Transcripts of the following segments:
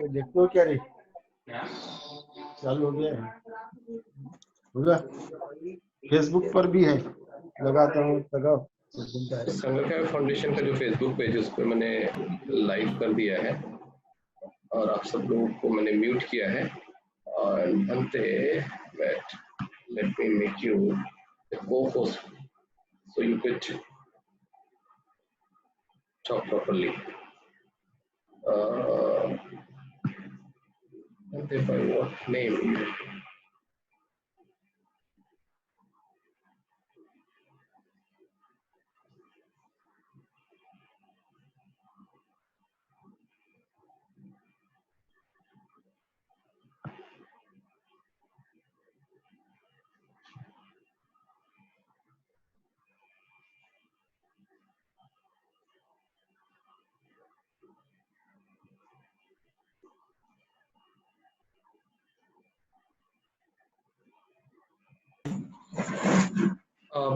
देखते हो क्या रे? चालू हो गया है, होगा। फेसबुक पर भी है, लगाता हूँ, लगाओ। संगठन फाउंडेशन का जो फेसबुक पेज है उस पर मैंने लाइव कर दिया है और आप सब लोगों को मैंने म्यूट किया है। और बनते let me make you the co-host so you could talk properly. Bante, by what name?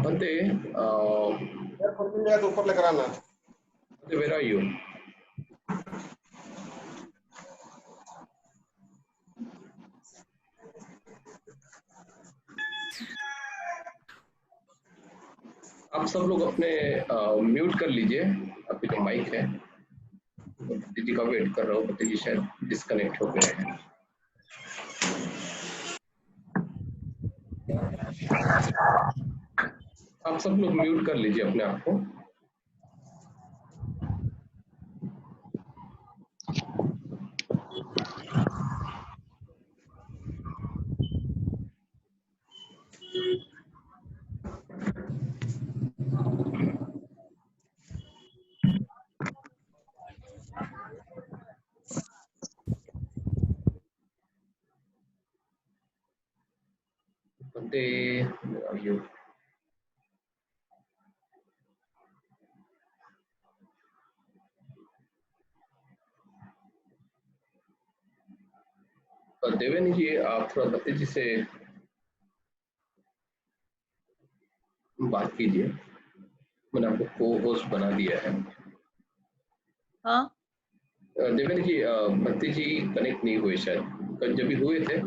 Bante, ऊपर लेकर आना। where are you? आप सब लोग अपने म्यूट कर लीजिए, आपकी जो माइक है। दीदी का वेट कर रहा हूँ, दीदी शायद डिस्कनेक्ट हो गए हैं। आप सब लोग म्यूट कर लीजिए अपने आप को। Bante, where are you? Deven जी, आप थोड़ा बंते जी से बात कीजिए। मैंने आपको को होस्ट बना दिया है। हाँ देवेन जी, बंते जी कनेक्ट नहीं हुए शायद, कल जब भी हुए थे।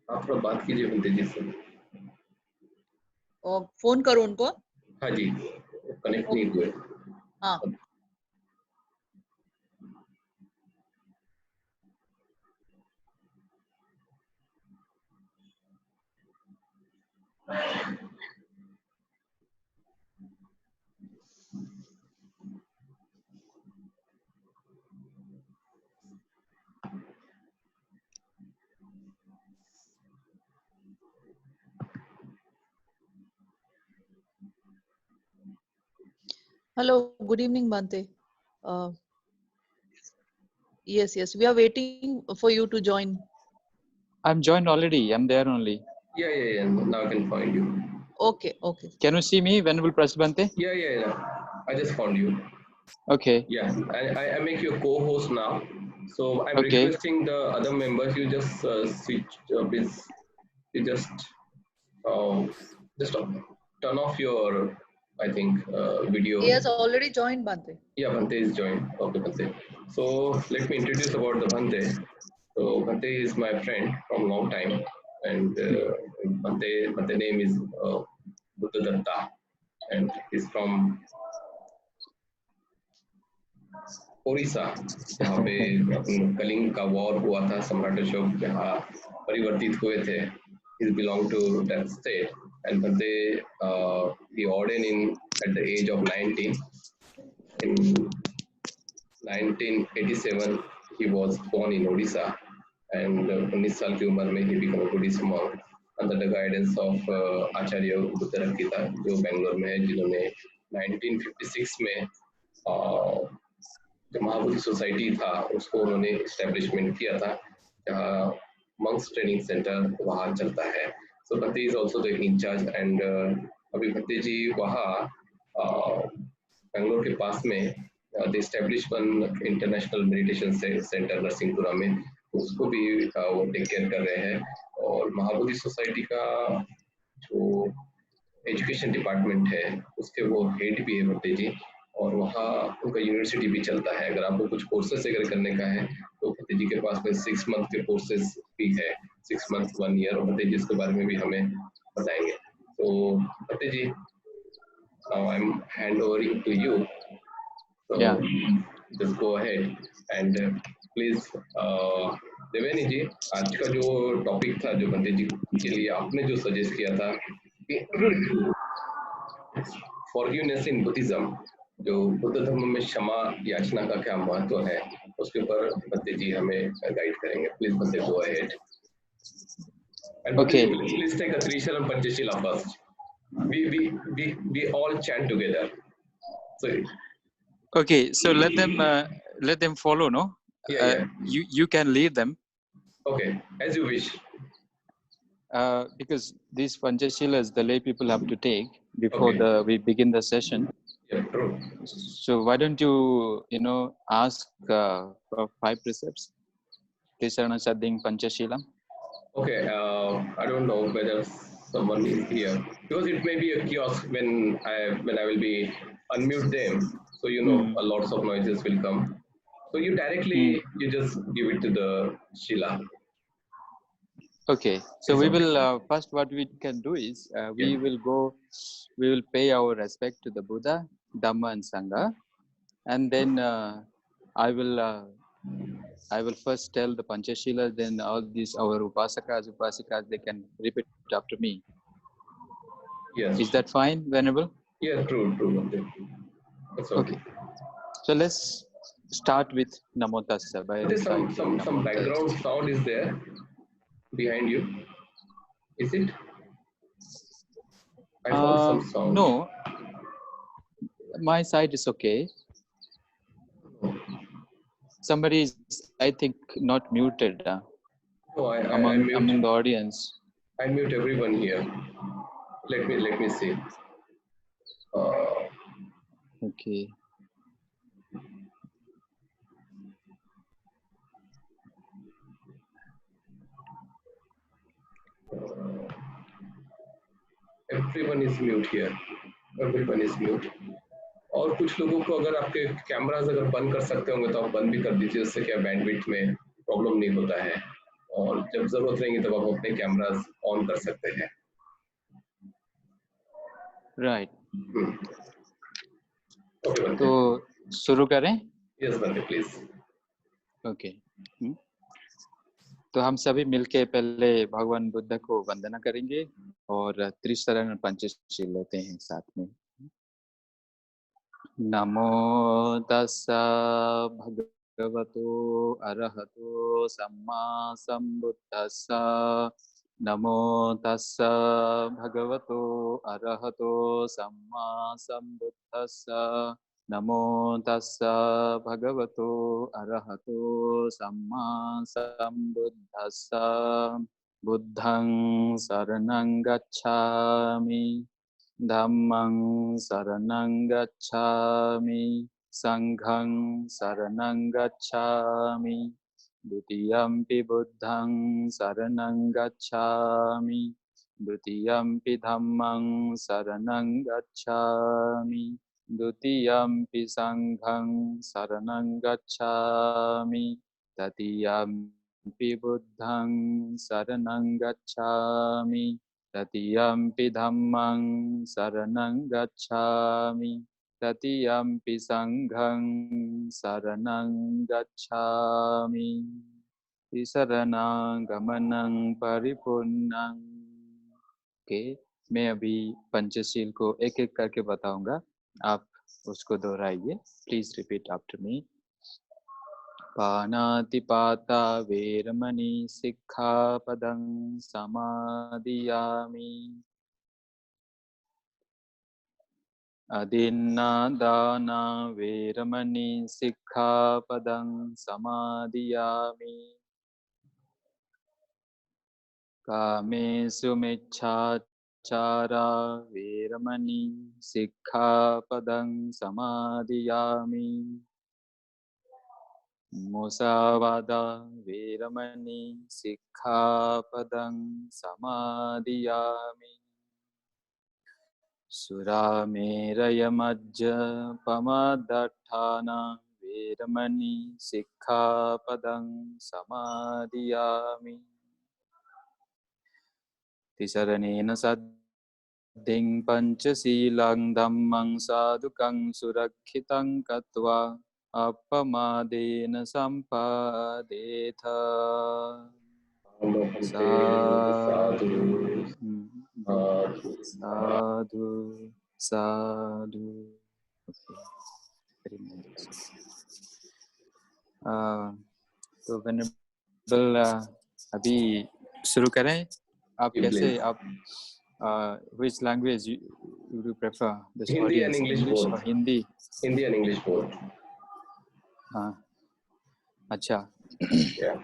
आप थोड़ा बात कीजिए बंते जी से। और फोन करो उनको। हाँ जी, कनेक्ट नहीं हुए। हाँ Hello, good evening, Bante. Yes, we are waiting for you to join. I'm joined already. I'm there only. Yeah. Now I can find you. Okay. Can you see me when will press Bante? Yeah. I just found you. Okay. Yeah, I make you a co-host now. So I'm Okay. requesting the other members. You just switch. Please, you just turn off your, I think, video. He has already joined, Bante. Yeah, Bhante is joined. Okay, Bhante. So let me introduce about the Bhante. So Bhante is my friend from long time, and Bhante name is Buddha Datta, and he's from Odisha, जहाँ पे कलिंग का war हुआ था, सम्राट अशोक जहाँ परिवर्तित हुए थे। He belonged to that state, and Bhante he ordained in at the age of 19. In 1987, he was born in Odisha, and 19 साल की उम्र में he became a Buddhist monk under the guidance of आचार्य बुद्ध रखिता, जो बेंगलोर में है, जिन्होंने 1956 में जो महाबोधि सोसाइटी था उसको उन्होंने एस्टेब्लिशमेंट किया था, जहाँ मंक्स ट्रेनिंग सेंटर वहाँ चलता है। So Bhante is also the in charge, and अभी भंते जी वहाँ बेंगलोर के पास में they established one international meditation center Narsinghpura में, उसको भी वो टेक केयर कर रहे हैं। और महाबोधि सोसाइटी का जो एजुकेशन डिपार्टमेंट है उसके वो हेड भी है भट्टे जी, और वहाँ उनका यूनिवर्सिटी भी चलता है। अगर आपको कुछ कोर्सेज अगर करने का है तो भट्टे जी के पास में 6 मंथ के कोर्सेज भी है, 6 मंथ 1 ईयर, और भट्टे जी इसके बारे में भी हमें बताएंगे। तो भट्टे जी, now I'm hand overing to you, so Yeah. just go ahead and please देवेनी जी, आज का जो टॉपिक था जो भट्टे जी के लिए आपने जो सजेस्ट किया था कि फॉरगिवनेस इन बुद्धिज्म, जो बुद्ध धर्म में क्षमा याचना का क्या महत्व है, उसके ऊपर भट्टे जी हमें गाइड करेंगे। Please Bhante, go ahead and Okay. Please take a Trisharan Panchsheela first. We all chant together. So Okay. So let them follow. No. yeah. You can lead them. Okay, as you wish. Because these Panchashilas the lay people have to take before Okay. we begin the session. Yeah, true. So why don't you ask for 5 precepts? Tisarana Sadding Panchashilam. Okay, I don't know whether someone is here because it may be a kiosk when I will be unmute them, so a lots of noises will come. So you directly you just give it to the Shila. Okay, so It's we okay. will first what we can do is we will pay our respect to the Buddha, Dhamma and Sangha, and then I will first tell the Panchashilas, then all these our Upasakas, they can repeat after me. Yes. Is that fine, Venerable? Yeah, true. That's okay. So let's start with Namo Tassa. There's some background sound is there behind you. Is it? I heard some sound. No, my side is okay. Somebody is, I think, not muted among the audience. I mute everyone here. Let me see. Okay. Everyone is mute here. Everyone is mute. और कुछ लोगों को अगर आपके cameras अगर बंद कर सकते होंगे तो आप बंद भी कर दीजिए, उससे क्या बैंडविड्थ में प्रॉब्लम नहीं होता है, और जब जरूरत रहेगी तब आप अपने कैमरास ऑन कर सकते हैं। Right. Okay, तो शुरू करें? Yes, Bhante, please. Okay. तो हम सभी मिलके पहले भगवान बुद्ध को वंदना करेंगे और त्रिशरण पंचशील लेते हैं साथ में। नमो तस्सा भगवतो अरहतो सम्मा सम्बुद्धस्सा। नमो तस्सा भगवतो अरहतो सम्मा सम्बुद्धस्सा। नमो तस्सा भगवतो अरहतो सम्मा सम्बुद्धस्सा। बुद्धं शरणं गच्छामि, धम्मं शरणं गच्छामि, संघं शरणं गच्छामि, द्वितीयंपि बुद्धं शरणं गच्छामि, द्वितीयंपि धम्मं शरणं गच्छामि, द्वितीयंपि संघं शरणं गच्छामि, तृतीयंपि बुद्धं शरणं गच्छामि, तृतीयंपि धम्मं शरणं गच्छामि, तृतीयंपि संघं शरणं गच्छामि। शरणागमनं परिपूर्णं। के मैं अभी पंचशील को एक एक करके बताऊंगा, आप उसको दोहराइए। Please repeat after me. पानातिपाता वेरमणि सिक्खापदं समादियामि। अदिन्नादाना वेरमणि सिक्खापदं समादियामि। Kamesu michchāchārā veramani sikkhapadang samadhiyāmi. Musavada veramani sikkhapadang samadhiyāmi. Surameraya majja pamadatthana veramani sikkhapadang samadhiyāmi. Tisaranena sadding panchasilang dhammang sadhukang surakkhitam katva appamadena sampadetha. Sadhu, sadhu, sadhu. Okay. Very nice. तो venerable अभी शुरू करें. आप कैसे आप which language you do prefer? This Hindi audience, and English English both. or Hindi? Hindi and English both. हाँ, अच्छा. Yeah.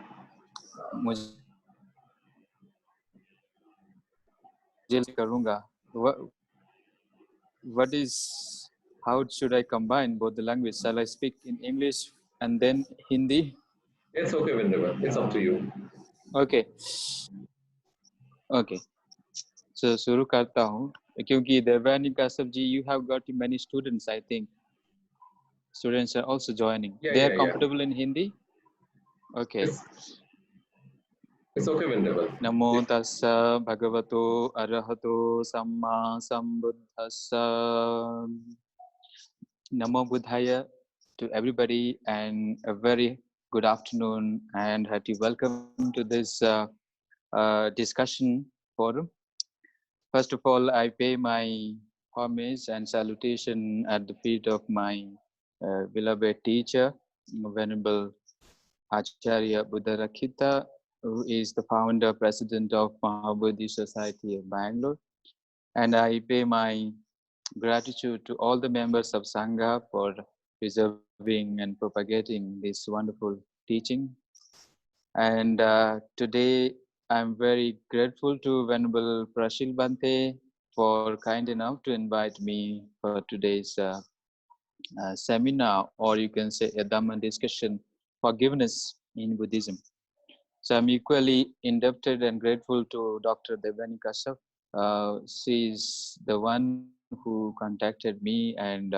मुझे करूँगा. What is, how should I combine both the language? Shall I speak in English and then Hindi? It's okay, Vrindavan. It's up to you. Okay. Okay. So शुरू करता हूँ क्योंकि Devanika Sabji, you have got many students. I think students are also joining. Yeah, They are yeah. comfortable in Hindi. Okay. It's okay, Vrindavan. Namo tassa bhagavato arahato samma sambuddhassa. Namo buddhaya to everybody, and a very good afternoon and hearty welcome to this discussion forum. First of all, I pay my homage and salutation at the feet of my beloved teacher, Venerable Acharya Buddharakkhita, who is the founder, president of Mahabodhi Society of Bangalore. And I pay my gratitude to all the members of Sangha for preserving and propagating this wonderful teaching. And today, I'm very grateful to Venerable Prashil Bante for kind enough to invite me for today's seminar, or you can say a Dhamma discussion, forgiveness in Buddhism. So I'm equally indebted and grateful to Dr. Devani Kashyap. She is the one who contacted me and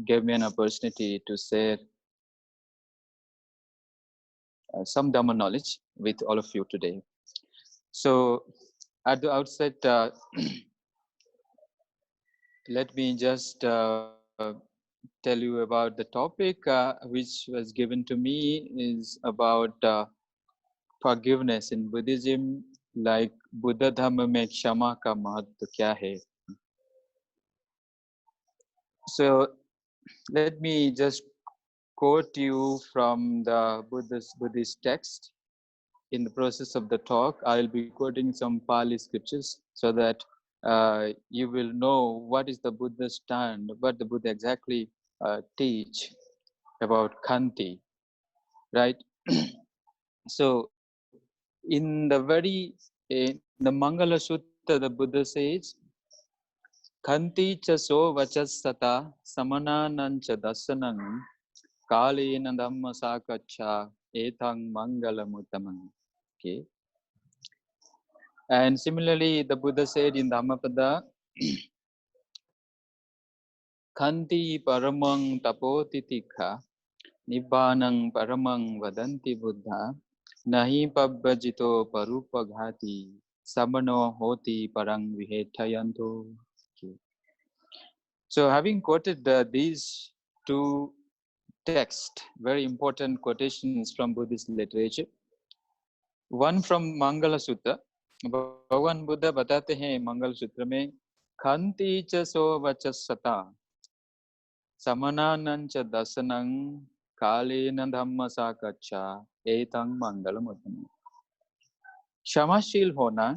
gave me an opportunity to share some Dhamma knowledge with all of you today. So at the outset, let me just tell you about the topic which was given to me is about forgiveness in Buddhism, like Buddha Dhamma mein kshama ka mahatva kya hai. So let me just quote you from the Buddhist text. In the process of the talk, I'll be quoting some Pali scriptures so that you will know what is the Buddha's stand, what the Buddha exactly teach about Khanti, right? So in the Mangala Sutta, the Buddha says, Khanti cha so vachasata samananancha dasanam kalena dhamma sakacha etang mangalamuttamam. Okay. And similarly, the Buddha said in Dhammapada, Khanti paramang tapotitikha nibbanang paramang vadanti buddha nahi pabbajito parupaghati samano hoti parang vihetayanto. Okay. So having quoted these two texts, very important quotations from Buddhist literature, one from Mangala Sutta, भगवान बुद्ध बताते हैं मंगल सूत्र में खंति च सो वचस्सता समनानं च दसनं कालेन धम्म साकच्छा एतं मंगलमुत्तमम्. क्षमाशील होना,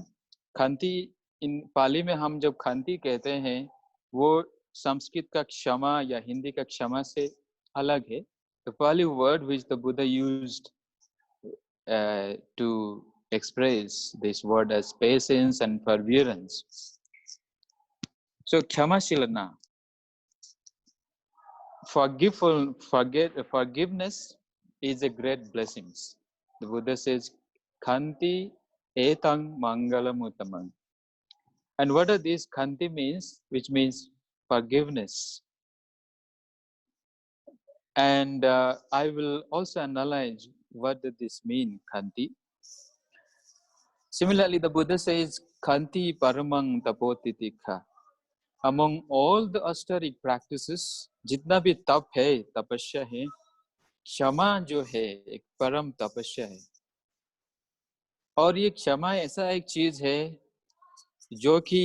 खंति इन पाली में हम जब खंति कहते हैं वो संस्कृत का क्षमा या हिंदी का क्षमा से अलग है. The Pali word which the Buddha used to express this word as patience and perseverance. So Kshamasilana, forgiveness is a great blessing. The Buddha says, Khanti etang mangalam uttamam. And what does this Khanti means? Which means forgiveness. And I will also analyze what does this mean, Khanti. Similarly, the Buddha says, Khanti paramang tapotitikha. Among all the austeric practices, जितना भी तप है, तपस्या है, क्षमा जो है एक परम तपस्या है. और ये क्षमा ऐसा एक चीज है जो कि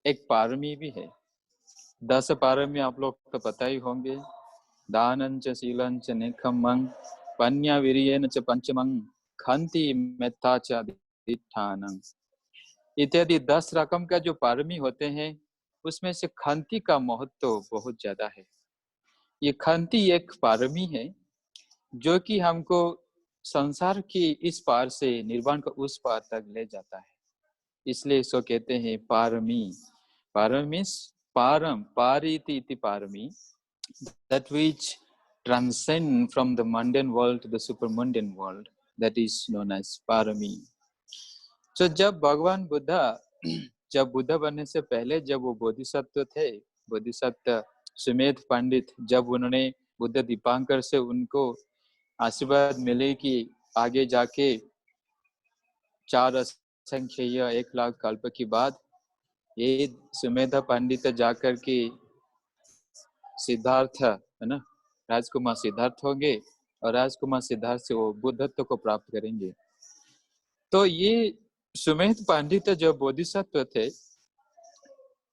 एक पारमी भी है. 10 पारमी आप लोग तो पता ही होंगे. दानं च शीलं च नेकखम्मं पन्या विरियेन च पंचमं खंति मेत्ता च अधिष्ठानं. इत्यादि 10 रकम का जो पारमी होते हैं उसमें से खंति का महत्व बहुत ज्यादा है. ये खंति एक पारमी है जो कि हमको संसार की इस पार से निर्वाण का उस पार तक ले जाता है. इसलिए इसको कहते हैं पारमी. पारमी पारम पारीति इति पारमी, that which transcend from the mundane world to the supermundane world, that is known as parami. So जब भगवान बुद्धा जब बुद्धा बनने से पहले जब वो बोधिसत्व थे, बोधिसत्व सुमेध पंडित, जब उन्होंने बुद्ध दीपांकर से उनको आशीर्वाद मिले कि आगे जाके 4 असंख्य 1 लाख कल्प के बाद ये सुमेध पंडित जाकर के सिद्धार्थ है ना, राजकुमार सिद्धार्थ होंगे और राजकुमार सिद्धार्थ से वो बुद्धत्व को प्राप्त करेंगे. तो ये सुमेध पंडित जो बोधिसत्व थे,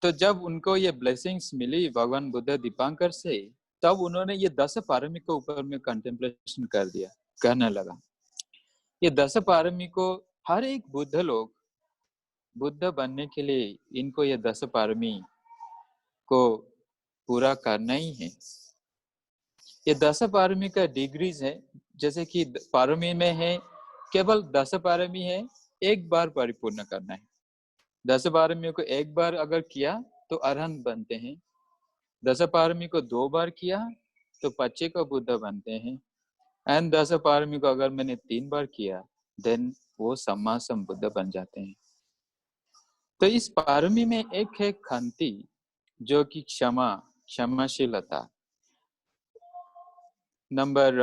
तो जब उनको ये ब्लेसिंग्स मिली भगवान बुद्ध दीपांकर से, तब उन्होंने ये 10 पारमी के ऊपर में कंटेम्पलेशन कर दिया, कहने लगा ये 10 पारमी को हर एक बुद्ध लोग बुद्ध बनने के लिए इनको ये 10 पारमी को पूरा करना ही है. ये 10 पारमी का डिग्रीज है. जैसे कि पारमी में है केवल 10 पारमी है, एक बार परिपूर्ण करना है. 10 पारमियों को एक बार अगर किया तो अरहंत बनते हैं. 10 पारमी को 2 बार किया तो 25 को बुद्ध बनते हैं. एंड 10 पारमी को अगर मैंने 3 बार किया देन वो सम्मा संबुद्ध बन जाते हैं. तो इस पारमी में एक है खंति जो कि क्षमा, क्षमाशीलता. नंबर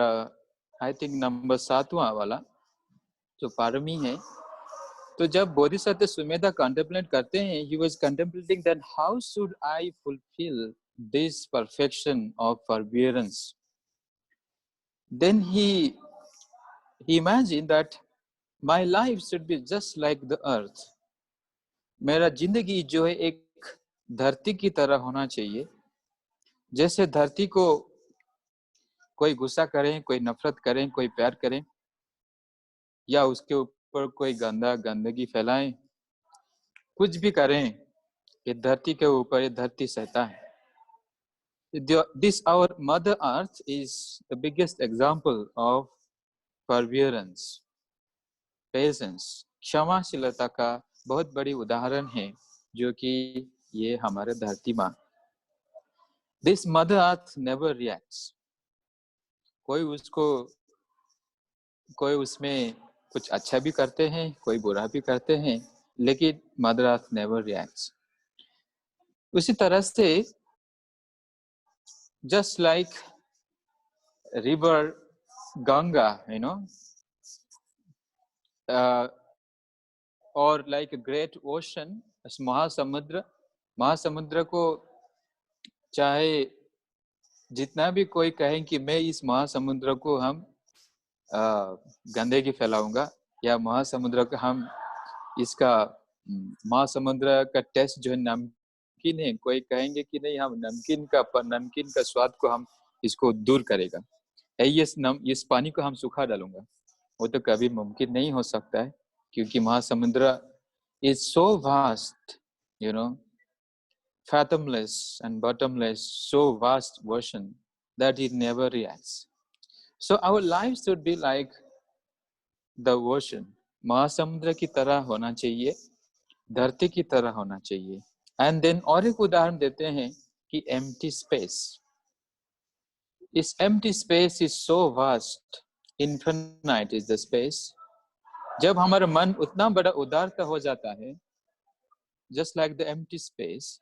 आई थिंक नंबर 7वां वाला जो पारमी है. तो जब बोधिसत्व सुमेधा कंटेम्पलेट करते हैं, he was contemplating that how should I fulfill this perfection of forbearance. Then he imagined that my life should be just like the earth. मेरा जिंदगी जो है एक धरती की तरह होना चाहिए. जैसे धरती को कोई गुस्सा करें, कोई नफरत करें, कोई प्यार करें, या उसके ऊपर कोई गंदगी फैलाएं, कुछ भी करें, ये धरती के ऊपर ये धरती सहता है. This our mother earth is the biggest example of perseverance, patience. क्षमाशीलता का बहुत बड़ी उदाहरण है जो कि ये हमारे धरती माँ. This mother earth never reacts. कोई उसमें कुछ अच्छा भी करते हैं, कोई बुरा भी करते हैं, लेकिन मदर अर्थ नेवर रिएक्ट्स. उसी तरह से just like river Ganga, you know, और लाइक ग्रेट ओशन, महासमुद्र को चाहे जितना भी कोई कहे कि मैं इस महासमुद्र को हम गंदगी फैलाऊंगा, या महासमुद्र का हम इसका महासमुद्र का टेस्ट जो है नमकीन है, कोई कहेंगे कि नहीं हम नमकीन का स्वाद को हम इसको दूर करेगा, इस पानी को हम सूखा डालूंगा, वो तो कभी मुमकिन नहीं हो सकता है. क्योंकि महासमुद्र is so vast, you know, fathomless and bottomless, so vast ocean that it never reacts. So our lives should be like the ocean. महासमुद्र की तरह होना चाहिए, धरती की तरह होना चाहिए। एंड देन और एक उदाहरण देते हैं कि एम्प्टी स्पेस, इस empty space is so vast, infinite is the space. जब हमारा मन उतना बड़ा उदारता हो जाता है, just like the empty space,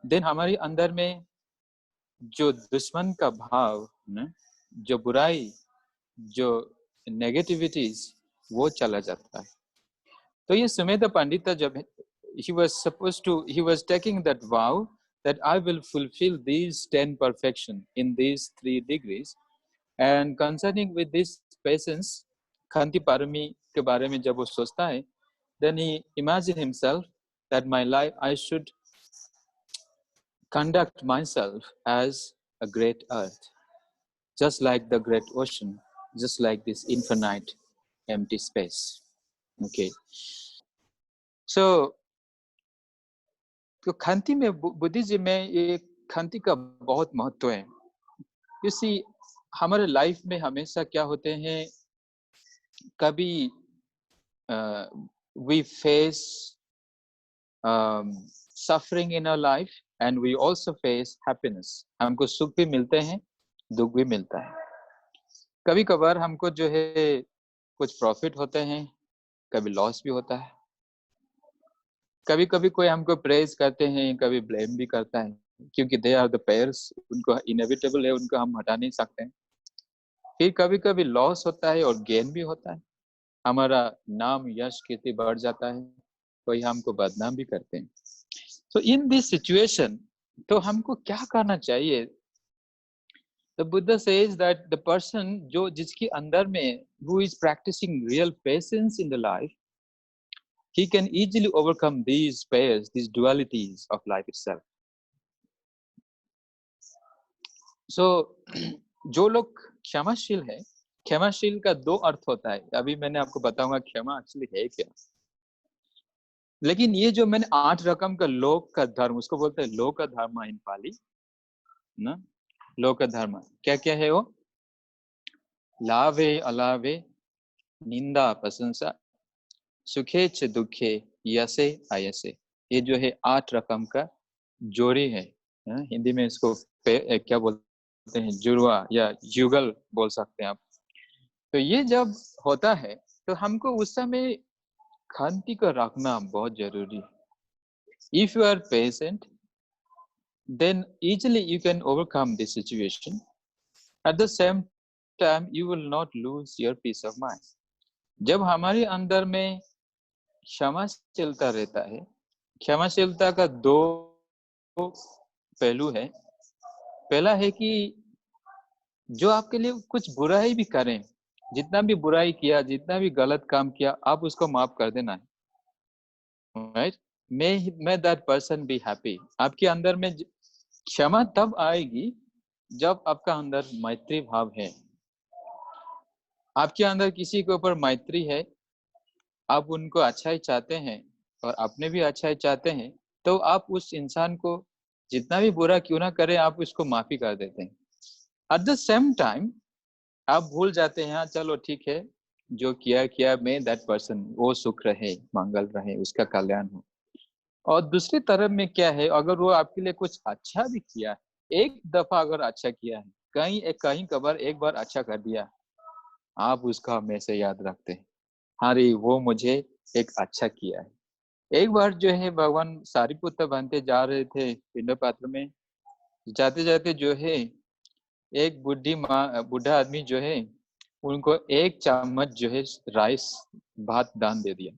then हमारे अंदर में जो दुश्मन का भाव न, जो बुराई, जो नेगेटिविटीज, वो चला जाता है। तो ये सुमेध पंडित जब he was taking that vow that I will fulfill these 10 perfection in these 3 degrees, and concerning with this patience, Khanti Parami के बारे में जब वो सोचता है, then he imagine himself that my life I should conduct myself as a great earth, just like the great ocean, just like this infinite empty space. Okay, so तो खांति में Buddhism में ये खांति का बहुत महत्व है। You see, हमारे life में हमेशा क्या होते हैं, कभी we face suffering in our life and we also face happiness. हमको सुख भी मिलते हैं, दुख भी मिलता है। कभी कभार हमको जो है कुछ प्रॉफिट होते हैं, कभी लॉस भी होता है। कभी कभी कोई हमको प्रेज करते हैं, कभी ब्लेम भी करता है, क्योंकि दे आर द पेयर्स, उनको इनएविटेबल है, उनको हम हटा नहीं सकते हैं। फिर कभी कभी लॉस होता है और गेन भी होता है, हमारा नाम यश कीर्ति बढ़ जाता है, कोई हमको बदनाम भी करते हैं। So in this situation, तो हमको क्या करना चाहिए? The Buddha says that the person जो जिसके अंदर में who is practicing real patience in the life, he can easily overcome these pairs, these dualities of life itself. So जो लोग क्षमाशील है, क्षमाशील का 2 अर्थ होता है। अभी मैंने आपको बताऊंगा क्षमा एक्चुअली है क्या। लेकिन ये जो मैंने 8 रकम का लोक का धर्म, उसको बोलते हैं लोक धर्म इन पाली ना। लोक धर्म क्या क्या है वो? लाभे अलाभे, निंदा प्रशंसा, सुखे च दुखे, यसे अयसे। ये जो है 8 रकम का जोड़ी है। हिंदी में इसको क्या बोलते हैं, जुड़वा या युगल बोल सकते हैं आप। तो ये जब होता है तो हमको उस समय खांति को रखना बहुत जरूरी है। If you are patient, then easily you can overcome this situation. At the same time, you will not lose your peace of mind. जब हमारे अंदर में क्षमाशीलता रहता है, क्षमाशीलता का 2 पहलू है। पहला है कि जो आपके लिए कुछ बुराई भी करें, जितना भी बुराई किया, जितना भी गलत काम किया, आप उसको माफ कर देना है, right? May that person be happy. आपके अंदर में क्षमा तब आएगी जब आपका अंदर मैत्री भाव है। आपके अंदर किसी के ऊपर मैत्री है, आप उनको अच्छा ही चाहते हैं और अपने भी अच्छा ही चाहते हैं, तो आप उस इंसान को जितना भी बुरा क्यों ना करे, आप उसको माफी कर देते हैं। एट द सेम टाइम आप भूल जाते हैं, हाँ चलो ठीक है, जो किया मैं दैट पर्सन वो सुख रहे, मंगल रहे, उसका कल्याण हो। और दूसरी तरफ में क्या है, अगर वो आपके लिए कुछ अच्छा भी किया है, एक दफा अगर अच्छा किया है, कहीं कभार एक बार अच्छा कर दिया, आप उसका हमेशा याद रखते हैं, हाँ रे वो मुझे एक अच्छा किया है। एक बार जो है भगवान सारिपुत्र बनते जा रहे थे पिंड पात्र में, जाते जाते जो है एक बूढ़ा आदमी जो है, उनको 1 चम्मच जो है राइस भात दान दे दिया।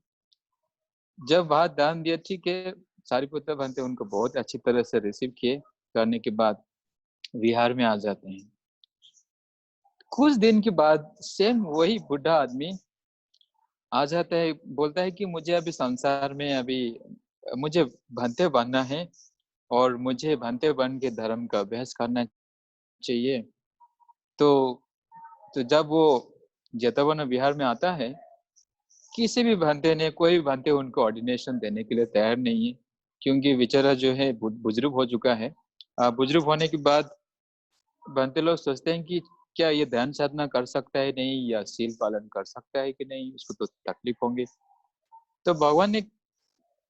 जब भात दान दिया, ठीक है, सारिपुत्र बनते उनको बहुत अच्छी तरह से रिसीव किए, करने के बाद विहार में आ जाते हैं। कुछ दिन के बाद सेम वही बूढ़ा आदमी आ जाता है, बोलता है कि मुझे अभी संसार में अभी मुझे भंते बनना है और मुझे भंते बन के धर्म का अभ्यास करना चाहिए। तो जब वो जेतवन विहार में आता है, किसी भी भंते ने, कोई भी भंते उनको ऑर्डिनेशन देने के लिए तैयार नहीं है, क्योंकि बेचारा जो है बुजुर्ग हो चुका है। बुजुर्ग होने के बाद भंते लोग सोचते हैं कि क्या ये ध्यान साधना कर सकता है नहीं, या शील पालन कर सकता है कि नहीं, उसको तो तकलीफ होंगे। तो भगवान ने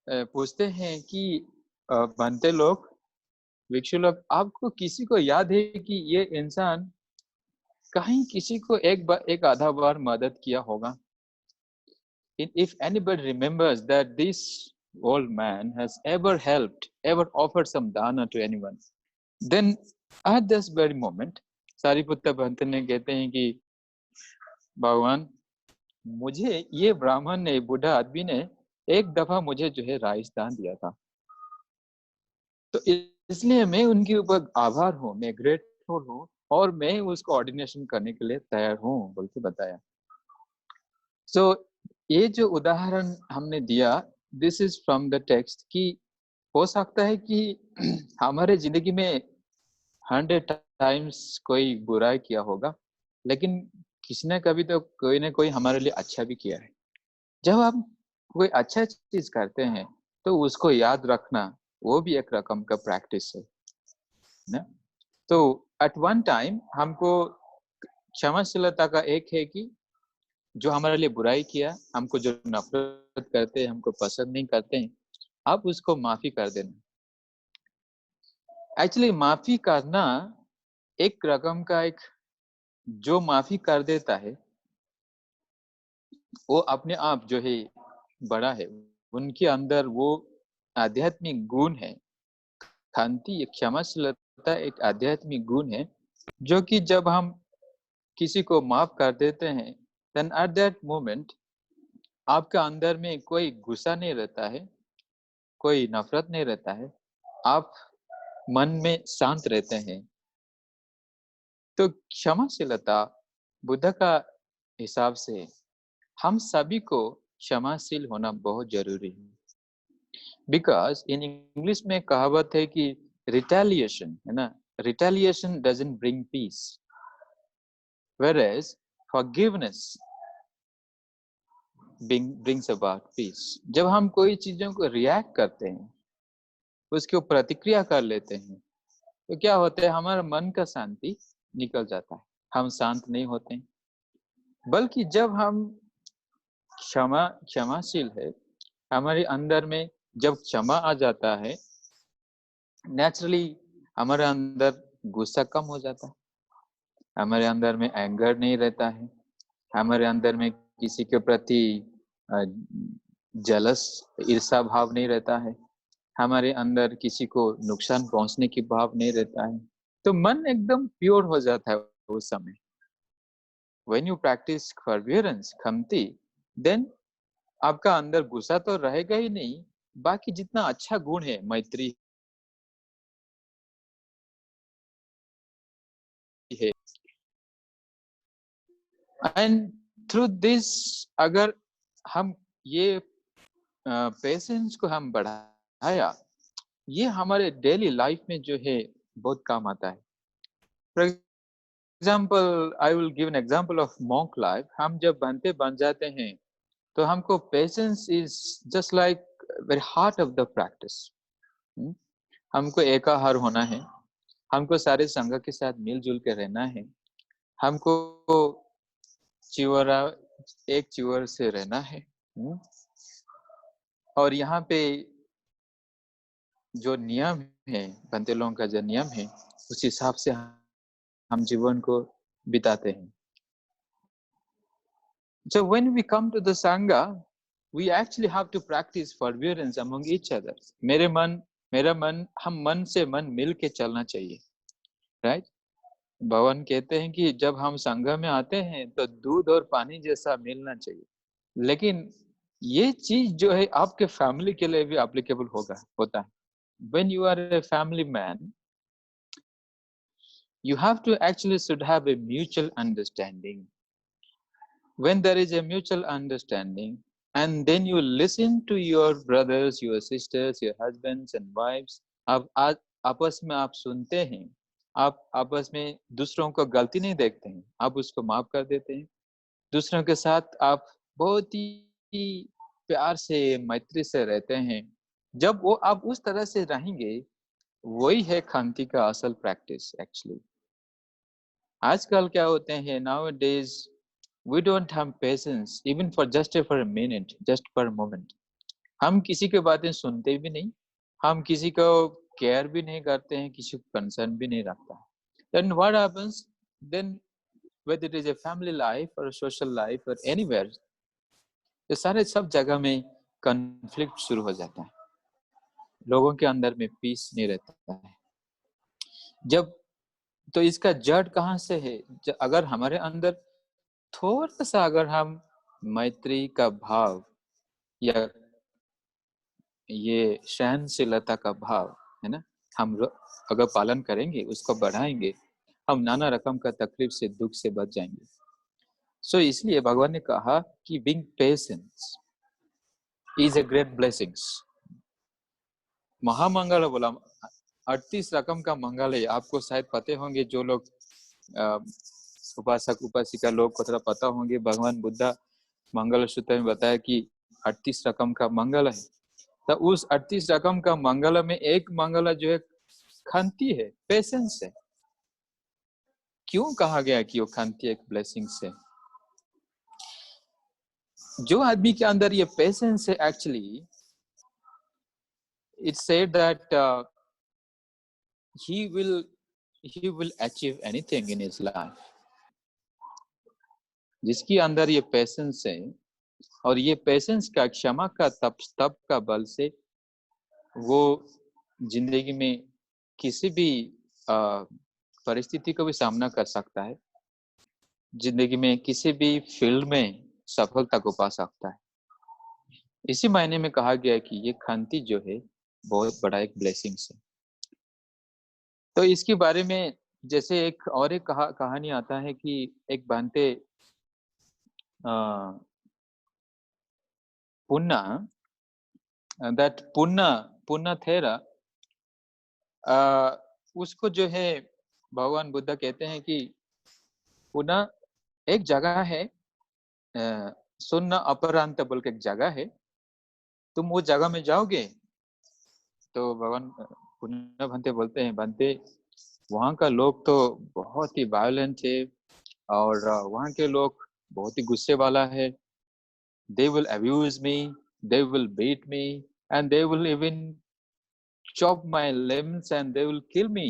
पूछते हैं कि बनते लोग, भिक्षु लोग, आपको किसी को याद है कि ये इंसान कहीं किसी को एक आधा बार मदद किया होगा? If anybody remembers that this old man has ever helped, ever offered some dana to anyone, then at this very moment, Sariputra भंत ने कहते हैं कि भगवान, मुझे ये ब्राह्मण ने, बूढ़ा आदमी ने एक दफा मुझे जो है राइस दान दिया था, तो इसलिए मैं उनके ऊपर आभार हूँ, मैं ग्रेटफुल हूँ, और मैं उसको ऑर्डिनेशन करने के लिए तैयार हूँ, बोल के बताया। सो ये जो उदाहरण हमने दिया, this is from the text, कि हो सकता है कि हमारे जिंदगी में 100 टाइम्स कोई बुराई किया होगा, लेकिन किसी ने कभी तो कोई ना कोई हमारे लिए अच्छा भी किया है। जब हम कोई अच्छा चीज करते हैं तो उसको याद रखना, वो भी एक रकम का प्रैक्टिस है ना। तो एट वन टाइम हमको क्षमाशीलता का एक है कि जो हमारे लिए बुराई किया, हमको जो नफरत करते हैं, हमको पसंद नहीं करते हैं, आप उसको माफी कर देना। एक्चुअली माफी करना एक रकम का, एक जो माफी कर देता है वो अपने आप जो है बड़ा है, उनके अंदर वो आध्यात्मिक गुण है। शांति, क्षमाशीलता एक आध्यात्मिक गुण है, जो कि जब हम किसी को माफ कर देते हैं, देन एट दैट मोमेंट आपका अंदर में कोई गुस्सा नहीं रहता है, कोई नफरत नहीं रहता है, आप मन में शांत रहते हैं। तो क्षमाशीलता बुद्ध का हिसाब से हम सभी को क्षमाशील होना बहुत जरूरी है। बिकॉज इन इंग्लिश में कहावत है कि रिटेलिएशन, है ना, retaliation doesn't bring peace, whereas forgiveness brings about peace। जब हम कोई चीजों को रिएक्ट करते हैं, उसके ऊपर प्रतिक्रिया कर लेते हैं, तो क्या होता है, हमारा मन का शांति निकल जाता है, हम शांत नहीं होते हैं। बल्कि जब हम क्षमाशील है, हमारे अंदर में जब क्षमा आ जाता है, नेचुरली हमारे अंदर गुस्सा कम हो जाता है, हमारे अंदर में एंगर नहीं रहता है, हमारे अंदर में किसी के प्रति जलस, ईर्षा भाव नहीं रहता है, हमारे अंदर किसी को नुकसान पहुंचने की भाव नहीं रहता है। तो मन एकदम प्योर हो जाता है उस समय। When you practice forbearance, Khamti, then आपका अंदर गुस्सा तो रहेगा ही नहीं, बाकी जितना अच्छा गुण है, मैत्री है, एंड थ्रू दिस अगर हम ये पेशेंस को हम बढ़ाया, ये हमारे डेली लाइफ में जो है बहुत काम आता है। For example, I will give an example of monk life. हम जब बनते बन जाते हैं तो हमको patience is just like very heart of the practice. हमको एकाहार होना है, हमको सारे संघ के साथ मिलजुल के रहना है, हमको चिवरा एक चिवर से रहना है, और यहाँ पे जो नियम है, बनते लोगों का जो नियम है, उस हिसाब से हम जीवन को बिताते हैं। So when we come to the Sangha, we actually have to practice forbearance among each other. मेरा मन, हम मन से मन मिल के चलना चाहिए, राइट? भगवान कहते हैं कि जब हम संघ में आते हैं तो दूध और पानी जैसा मिलना चाहिए। लेकिन ये चीज जो है आपके फैमिली के लिए भी एप्लीकेबल होता है। When you are a family man, you have to actually should have a mutual understanding. When there is a mutual understanding, and then you listen to your brothers, your sisters, your husbands and wives, आप आपस में आप सुनते हैं, आप आपस में दूसरों को गलती नहीं देखते हैं, आप उसको माफ कर देते हैं, दूसरों के साथ आप बहुत ही प्यार से, मैत्री से रहते हैं। जब वो आप उस तरह से रहेंगे, वही है शांति का असल प्रैक्टिस एक्चुअली। आजकल क्या होते हैं, nowadays we don't have patience even for just for a minute, just for a moment. हम किसी की बातें सुनते भी नहीं, हम किसी को केयर भी नहीं करते हैं, किसी को कंसर्न भी नहीं रखता है. Then what happens? Then whether it is a family life or a social life or anywhere, ये सारे सब जगह में कन्फ्लिक्ट शुरू हो जाता है, लोगों के अंदर में पीस नहीं रहता है. जब तो इसका जड़ कहाँ से है? अगर हमारे अंदर थोड़ा सा अगर हम मैत्री का भाव या ये सहनशीलता का भाव है ना, हम अगर पालन करेंगे, उसको बढ़ाएंगे, हम नाना रकम का तकलीफ से, दुख से बच जाएंगे. सो इसलिए भगवान ने कहा कि being patience is a great blessings. महामंगल बोला, 38 रकम का मंगल है. आपको शायद पते होंगे, जो लोग उपासक उपासिका लोग को थोड़ा पता होंगे, भगवान बुद्धा मंगल सूत्र में बताया कि 38 रकम का मंगल है. तो उस 38 रकम का मंगल में एक मंगल जो है खांति है, पेशेंस है. क्यों कहा गया कि वो खांति एक ब्लेसिंग्स है? जो आदमी के अंदर ये पेशेंस है, actually it's said that he will achieve anything in his life. जिसके अंदर ये पेशेंस है, और ये पेशेंस का, क्षमा का, तप का बल से वो जिंदगी में किसी भी परिस्थिति को भी सामना कर सकता है, जिंदगी में किसी भी फील्ड में सफलता को पा सकता है. इसी मायने में कहा गया है कि ये खांति जो है बहुत बड़ा एक ब्लेसिंग्स है. तो इसके बारे में जैसे एक कहानी आता है कि एक भांते पुन्ना, दैट पुन्ना थेरा, उसको जो है भगवान बुद्ध कहते हैं कि पुन्ना, एक जगह है, सुन्ना अपरांत बोल के एक जगह है, तुम वो जगह में जाओगे? तो भगवान पुन्ना भांते बोलते हैं, भांते वहाँ का लोग तो बहुत ही वायलेंट है, और वहाँ के लोग बहुत ही गुस्से वाला है. They will abuse me, they will beat me, and they will even chop my limbs and they will kill me.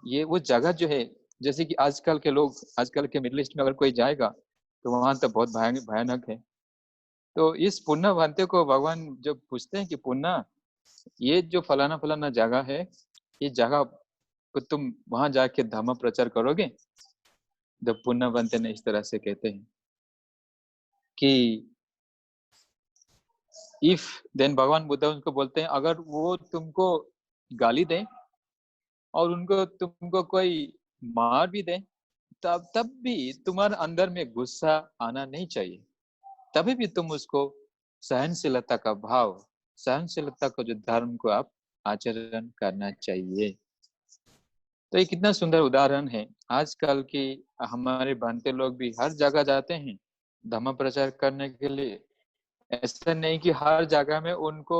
ये वो जगह जो है, जैसे कि आजकल के लोग, आजकल के मिडिल ईस्ट में अगर कोई जाएगा तो वहां तो बहुत भयानक है. तो इस पुन्ना भांते को भगवान जब पूछते हैं कि पुन्ना, ये जो फलाना फलाना जगह है, ये जगह को तुम वहां जाके धर्म प्रचार करोगे? जब पुन्ना भांते ने इस तरह से कहते हैं कि इफ, देन भगवान बुद्ध उनको बोलते हैं, अगर वो तुमको गाली दे और उनको तुमको कोई मार भी दे, तब भी तुम्हारे अंदर में गुस्सा आना नहीं चाहिए. तभी भी तुम उसको सहनशीलता का भाव, सहनशीलता को, जो धर्म को आप आचरण करना चाहिए. तो ये कितना सुंदर उदाहरण है. आजकल की हमारे भांते लोग भी हर जगह जाते हैं धर्म प्रचार करने के लिए. ऐसा नहीं कि हर जगह में उनको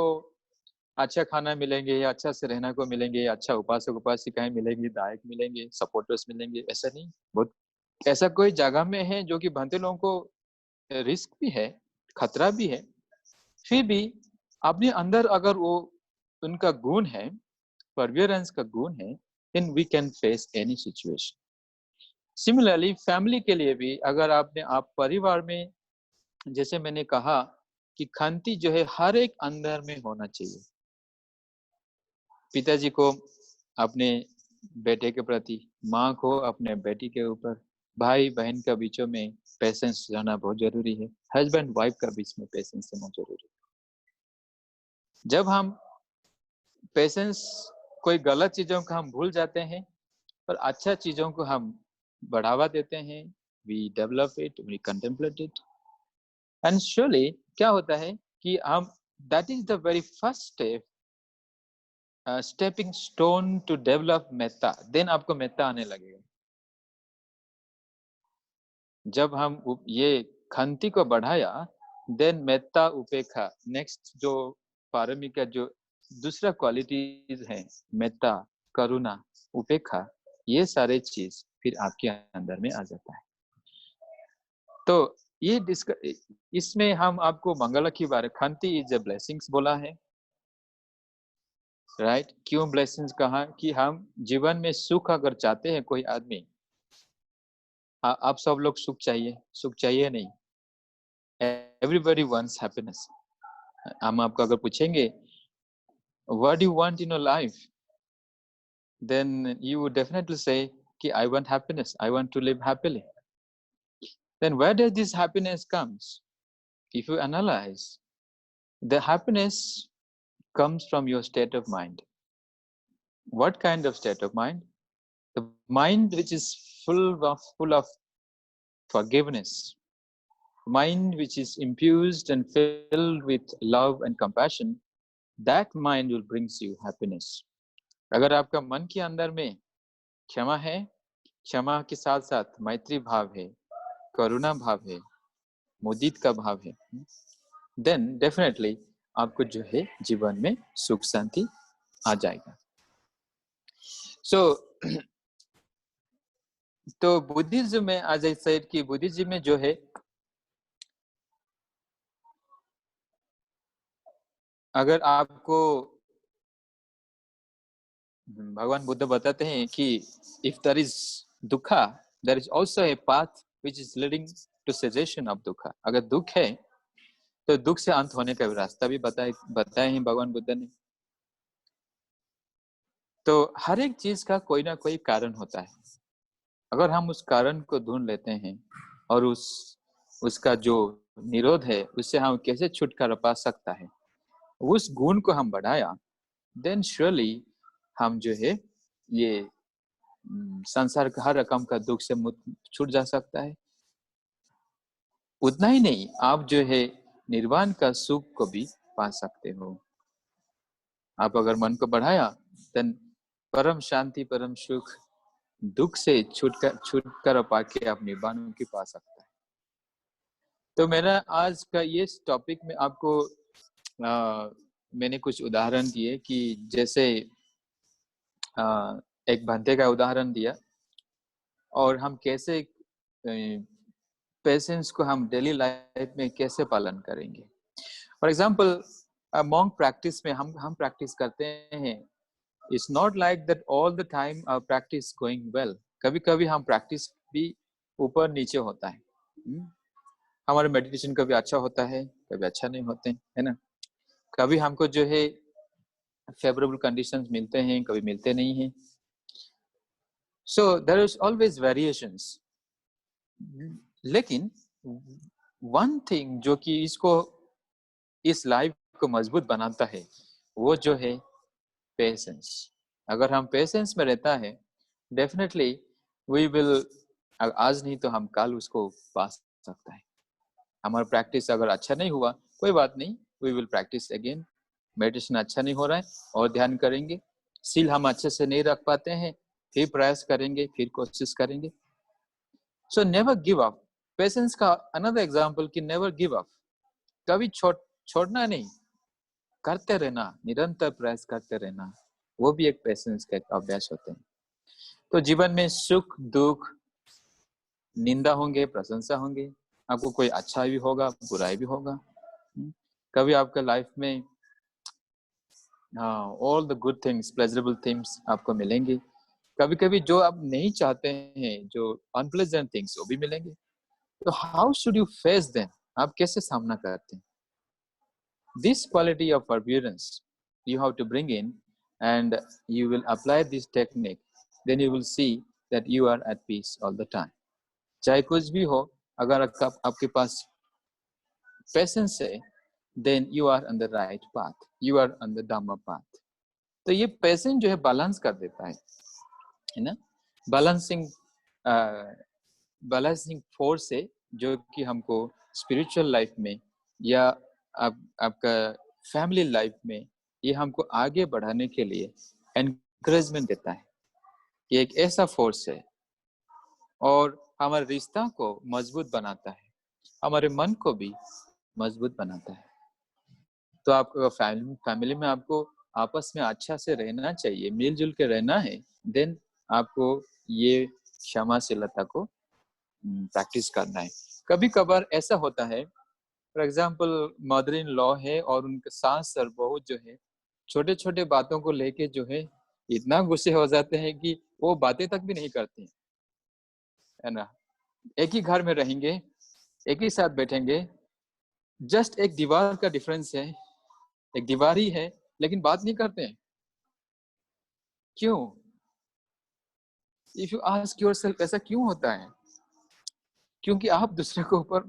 अच्छा खाना मिलेंगे, या अच्छा से रहना को मिलेंगे, या अच्छा उपासक उपासिकाएं मिलेंगी, दायक मिलेंगे, सपोर्टर्स मिलेंगे. ऐसा नहीं. बहुत ऐसा कोई जगह में है जो कि भांते लोगों को रिस्क भी है, खतरा भी है, फिर भी अपने अंदर अगर वो उनका गुण है, परवियरेंस का गुण है, then we can face any situation. Similarly family के लिए भी, अगर आप परिवार में, जैसे मैंने कहा कि खांति जो है हर एक अंदर में होना चाहिए. पिताजी को अपने बेटे के प्रति, माँ को अपने बेटी के ऊपर, भाई बहन का बीचों में पेशेंस रहना बहुत जरूरी है, हस्बैंड वाइफ का बीच में पेशेंस रहना जरूरी है. जब हम पेशेंस, कोई गलत चीजों को हम भूल जाते हैं और अच्छा चीजों को हम बढ़ावा देते हैं, we develop it, we contemplate it, and surely क्या होता है कि हम, that is the very first step, stepping stone to develop Metta. then आपको मेत्ता आने लगेगा. जब हम ये खांति को बढ़ाया, then मेत्ता, उपेक्षा, नेक्स्ट जो पारमिका, जो दूसरा क्वालिटीज है, मेत्ता, करुणा, उपेक्षा, ये सारे चीज फिर आपके अंदर में आ जाता है। तो ये इसमें हम आपको मंगल की बारे खांति इज अ ब्लेसिंग्स बोला है, राइट? क्यों ब्लेसिंग्स कहा? कि हम जीवन में सुख अगर चाहते हैं, कोई आदमी, आप सब लोग सुख चाहिए नहीं, एवरीबॉडी वांट्स हैप्पीनेस। हम आपको अगर पूछेंगे what do you want in your life, then you would definitely say कि I want happiness, I want to live happily. Then where does this happiness comes? If you analyse, the happiness comes from your state of mind. What kind of state of mind? The mind which is full of forgiveness, mind which is infused and filled with love and compassion. That mind will brings you happiness. अगर आपका मन के अंदर में क्षमा है, क्षमा के साथ साथ मैत्री भाव है, करुणा भाव है, मुदित का भाव है, then definitely आपको जो है जीवन में सुख शांति आ जाएगा। So तो बुद्धिज्म में, आज आई सेड कि बुद्धिज्म में जो है अगर आपको भगवान बुद्ध बताते हैं कि if there is dukkha, there is also a path which is leading to cessation of dukkha. अगर दुख है तो दुख से अंत होने का रास्ता भी बताए हैं भगवान बुद्ध ने। तो हर एक चीज का कोई ना कोई कारण होता है। अगर हम उस कारण को ढूंढ लेते हैं और उसका जो निरोध है उससे हम कैसे छुटकारा पा सकता है, उस गुण को हम बढ़ाया, देन श्योरली हम जो है ये संसार का हर रकम का दुख से छूट जा सकता है। उतना ही नहीं, आप जो है निर्वाण का सुख को भी पा सकते हो। आप अगर मन को बढ़ाया, देन परम शांति, परम सुख, दुख से छुटकारा पाके आप निर्वाण की पा सकता है। तो मेरा आज का ये टॉपिक में आपको मैंने कुछ उदाहरण दिए कि जैसे एक भंते का उदाहरण दिया और हम कैसे पेशेंस को हम डेली लाइफ में कैसे पालन करेंगे। फॉर एग्जाम्पल मॉन्क प्रैक्टिस में हम प्रैक्टिस करते हैं, it's not like that all the time practice going well. कभी कभी हम प्रैक्टिस भी ऊपर नीचे होता है। हमारा मेडिटेशन कभी अच्छा होता है, कभी अच्छा नहीं होते, है ना। कभी हमको जो है फेवरेबल कंडीशंस मिलते हैं, कभी मिलते नहीं हैं। So there is always variations. लेकिन वन थिंग जो कि इस लाइफ को मजबूत बनाता है, वो जो है पेशेंस। अगर हम पेशेंस में रहता है, डेफिनेटली वी विल, आज नहीं तो हम कल उसको पा सकता है। हमारा प्रैक्टिस अगर अच्छा नहीं हुआ, कोई बात नहीं, we will practice again. Meditation अच्छा नहीं हो रहा है और ध्यान करेंगे। सील हम अच्छे से नहीं रख पाते हैं, फिर प्रयास करेंगे, फिर कोशिश करेंगे। So never give up. Patience का अनदर एग्जांपल कि नेवर गिव अप, कभी छोड़ना नहीं, करते रहना, निरंतर प्रयास करते रहना, वो भी एक पेशेंस का अभ्यास होते हैं। तो जीवन में सुख दुख, निंदा होंगे, प्रशंसा होंगे, आपको कोई अच्छा भी होगा, बुराई भी होगा। कभी आपका लाइफ में all the good things, pleasurable things आपको मिलेंगे, कभी कभी जो आप नहीं चाहते हैं, जो अनप्लेजेंट थिंग्स, वो भी मिलेंगे। तो how should you face them? आप कैसे सामना करते हैं? This quality of forbearance you have to bring in, and you will apply this technique, then you will see that you are at peace all the time. चाहे कुछ भी हो, अगर आपके पास पेशेंस है, then you are on the right path, you are on the dhamma path. तो ये patience जो है बैलेंस कर देता है ना। बैलेंसिंग फोर्स है जो कि हमको स्पिरिचुअल लाइफ में या आपका फैमिली लाइफ में ये हमको आगे बढ़ाने के लिए एनकरेजमेंट देता है। ये एक ऐसा फोर्स है और हमारे रिश्ता को मजबूत बनाता है, हमारे मन को भी मजबूत बनाता है। तो आपको फैमिली में आपको आपस में अच्छा से रहना चाहिए, मिलजुल के रहना है, देन आपको ये क्षमाशीलता को प्रैक्टिस करना है। कभी कभार ऐसा होता है, for example mother in law है और उनके सास और बहू जो है छोटे छोटे बातों को लेके जो है इतना गुस्से हो जाते हैं कि वो बातें तक भी नहीं करते हैं, है ना। एक ही घर में रहेंगे, एक ही साथ बैठेंगे, जस्ट एक दीवार का डिफरेंस है, एक दीवार ही है, लेकिन बात नहीं करते हैं। क्यों? इफ यू आस्क योरसेल्फ, ऐसा क्यों होता है? क्योंकि आप दूसरे के ऊपर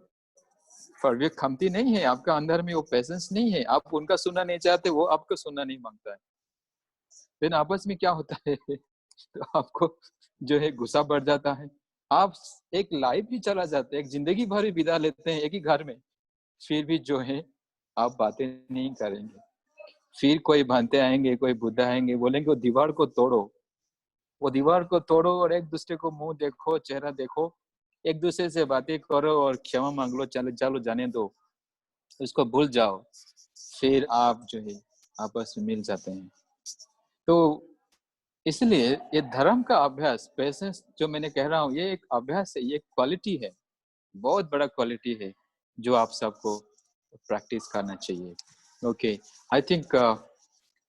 फॉरगिव खमती नहीं है, आपका अंदर में वो पेशेंस नहीं है, आप उनका सुनना नहीं चाहते, वो आपको सुनना नहीं मांगता है। फिर आपस में क्या होता है तो आपको जो है गुस्सा बढ़ जाता है, आप एक लाइफ भी चला जाते हैं, एक जिंदगी भर भी बिता लेते हैं एक ही घर में, फिर भी जो है आप बातें नहीं करेंगे। फिर कोई भांते आएंगे, कोई बुद्धा आएंगे, बोलेंगे वो दीवार को तोड़ो, वो दीवार को तोड़ो और एक दूसरे को मुंह देखो, चेहरा देखो, एक दूसरे से बातें करो और क्षमा मांग लो, चलो चलो जाने दो, उसको भूल जाओ, फिर आप जो है आपस में मिल जाते हैं। तो इसलिए ये धर्म का अभ्यास, पेशेंस जो मैंने कह रहा हूँ, ये एक अभ्यास है, ये एक क्वालिटी है, बहुत बड़ा क्वालिटी है जो आप सबको प्रैक्टिस करना चाहिए। Okay, I think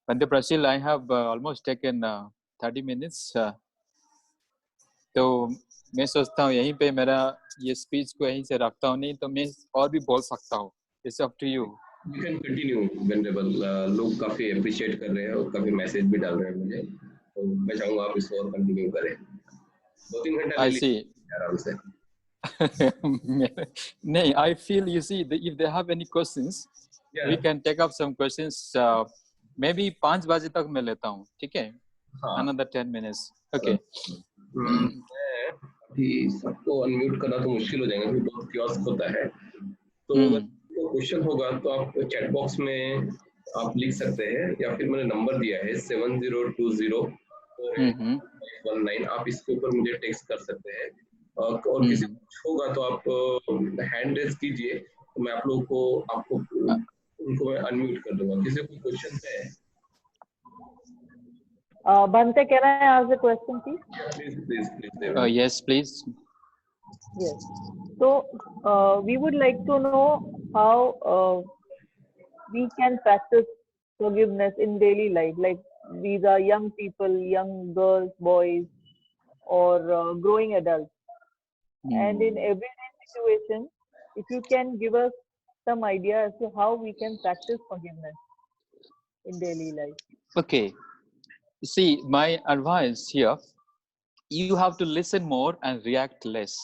Bante Prashil, I have almost taken 30 minutes. तो मैं सोचता हूँ यहीं पे मेरा ये स्पीच को यहीं से रखता हूँ, नहीं तो मैं और भी बोल सकता हूँ। It's up to you. You can continue venerable. लोग काफी अप्रिशिएट कर रहे हैं और काफी मैसेज भी डाल रहे हैं मुझे, तो मैं चाहूंगा आप इसको और कंटिन्यू करें। 2-3 घंटा ले आई सी लीजिए आराम से। नहीं, I feel you see if they have any questions we can take up some questions. Maybe 5 बजे तक मैं लेता हूँ, ठीक है? हाँ, अनदर 10 minutes। ओके, मैं अभी सबको अनम्यूट करना तो मुश्किल हो जाएगा क्योंकि बहुत कियोस्क होता है, तो अगर कोई क्वेश्चन होगा तो आप चैट बॉक्स में आप लिख सकते हैं, या फिर मैंने नंबर दिया है 7020481519, आप इसके ऊपर मुझे टेक्स्ट कर सकते हैं। और किसी को कुछ होगा तो आप हैंड रेज कीजिए, तो मैं आप लोगों को उनको मैं अनम्यूट कर दूंगा। किसी को क्वेश्चन है? Bante, can I ask the question, please? Please. Yes, please. Yes. So we would like to know how we can practice forgiveness in daily life. Like these are young people, young girls, boys, or growing adults. And in everyday situation, if you can give us some idea as to how we can practice forgiveness in daily life. Okay. See, my advice here, you have to listen more and react less.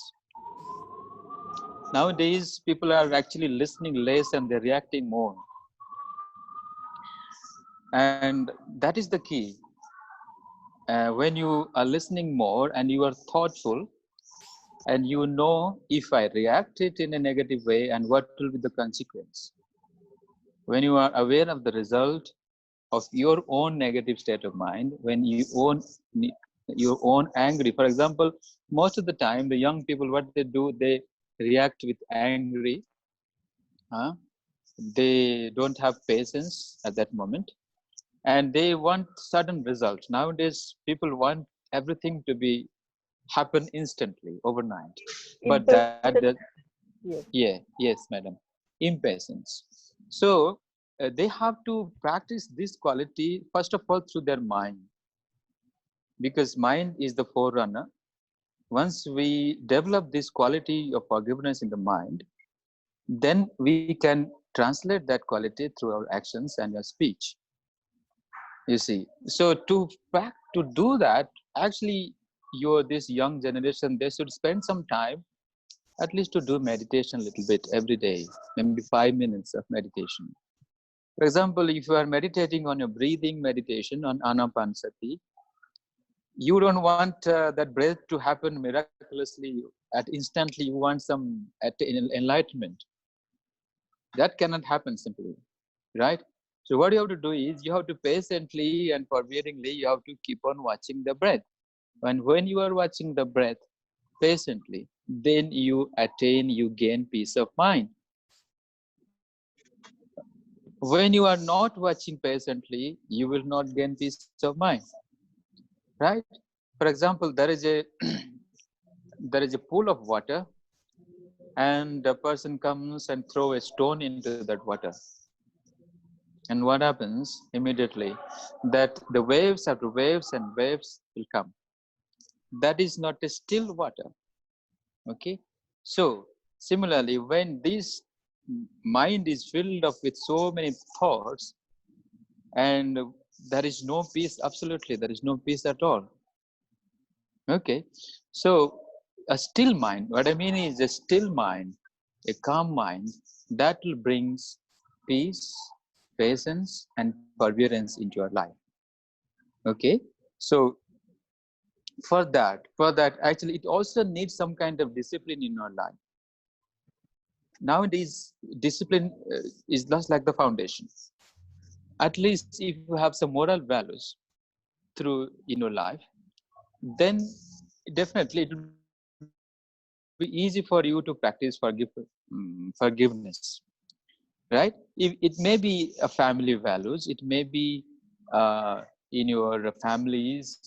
Nowadays, people are actually listening less and they're reacting more. And that is the key. When you are listening more and you are thoughtful, and you know if I react it in a negative way and what will be the consequence. When you are aware of the result of your own negative state of mind, when your own angry, for example, most of the time the young people, what they do, they react with angry. They don't have patience at that moment, and they want sudden results. Nowadays, people want everything to be happen instantly, overnight. But yes, madam, impatience. So they have to practice this quality first of all through their mind, because mind is the forerunner. Once we develop this quality of forgiveness in the mind, then we can translate that quality through our actions and our speech. You see, so to do that, actually, this young generation, they should spend some time at least to do meditation a little bit every day, maybe 5 minutes of meditation. For example, if you are meditating on your breathing meditation on Anapanasati, you don't want that breath to happen miraculously at instantly. You want some enlightenment. That cannot happen simply, right? So what you have to do is you have to patiently and forbearingly, you have to keep on watching the breath. And when you are watching the breath patiently, then you gain peace of mind. When you are not watching patiently, you will not gain peace of mind, right? For example, there is a there is a pool of water, and a person comes and throw a stone into that water. And what happens immediately? That the waves after waves and waves will come. That is not a still water. Okay. So similarly, when this mind is filled up with so many thoughts, and there is no peace, absolutely, there is no peace at all. Okay. So a still mind, what I mean is a still mind, a calm mind, that will brings peace, patience, and perseverance into your life. Okay. So for that, actually, it also needs some kind of discipline in your life. Nowadays, discipline is just like the foundation. At least if you have some moral values through in your life, then definitely it will be easy for you to practice forgiveness, right? It may be a family values, it may be in your families,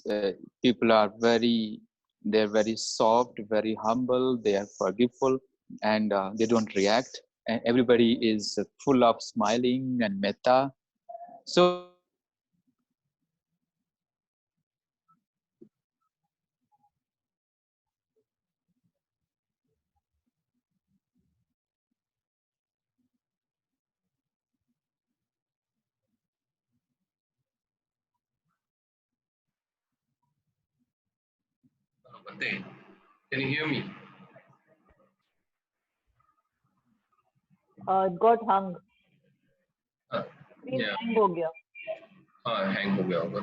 people are they're very soft, very humble, they are forgiveful, and they don't react, and everybody is full of smiling and metta. So Bate, can you hear me? It got hung. Uh, Screen yeah, hang हो गया. hang हो गया होगा.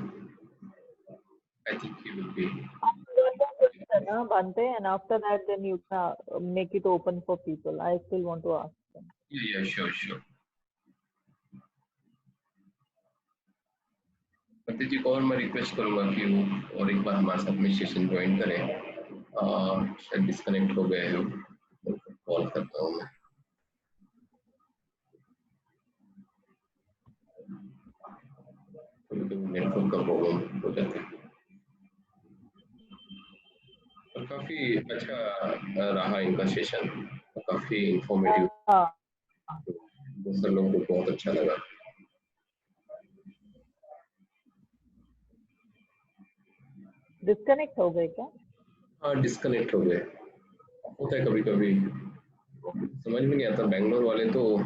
I think he will be. Bante, and after that, then you can make it open for people. I still want to ask them. Yeah, sure, sure. बते जी को और मैं request करूंगा कि वो और एक बार हमारे साथ में सेशन ज्वाइन करें. शायद डिस्कनेक्ट हो गए हैं. कॉल करता हूँ मैं. नेटवर्क का प्रॉब्लम हो जाता है. और काफी अच्छा रहा इनका सेशन, काफी इंफॉर्मेटिव. हाँ, दूसरे लोगों को बहुत अच्छा लगा. डिस्कनेक्ट हो गए क्या? हाँ, डिस्कनेक्ट हो गए. होता है कभी कभी, समझ में नहीं आता. बेंगलोर वाले तो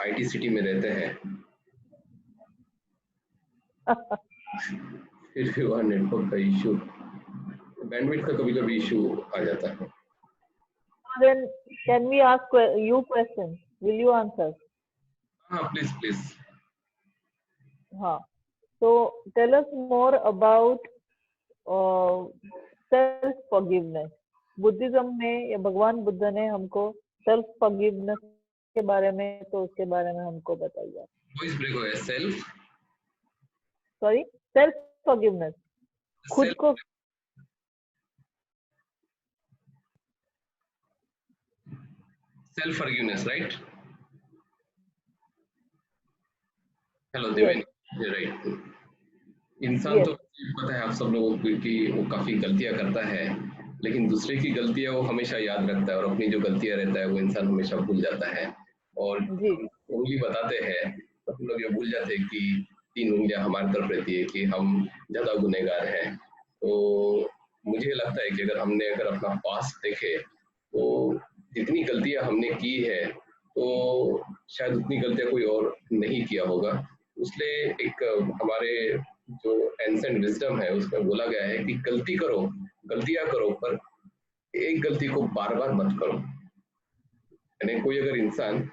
आईटी सिटी में रहते हैं, फिर भी वहाँ नेटवर्क का इशू, बैंडविड्थ का कभी कभी इशू आ जाता है. Then can we ask you questions? Will you answer? हाँ, प्लीज प्लीज. हाँ. So tell us more about self forgiveness. Buddhism में या भगवान बुद्ध ने हमको सेल्फ फॉरगिवनेस के बारे में, तो उसके बारे में हमको बताइए. वॉइस ब्रेक हो गया. सेल्फ सॉरी, सेल्फ फॉरगिवनेस, खुद को. Self forgiveness, right? Hello Yes. Devendra, right. इंसान तो पता है आप सब लोगों को कि वो काफी गलतियां करता है, लेकिन दूसरे की गलतियां वो हमेशा याद रखता है, और अपनी जो गलतियां रहता है वो इंसान हमेशा भूल जाता है. और उंगली बताते हैं तो हम लोग ये भूल जाते हैं कि 3 उंगलियां हमारी तरफ रहती है, कि हम ज्यादा गुनहगार हैं. तो मुझे लगता है कि अगर अपना पास्ट देखे तो जितनी गलतियां हमने की है, तो शायद उतनी गलतियां कोई और नहीं किया होगा. इसलिए एक हमारे जो एंसेंट विजडम है उसमें बोला गया है कि गलतियां करो, पर एक गलती को बार बार मत करो. यानी कोई अगर इंसान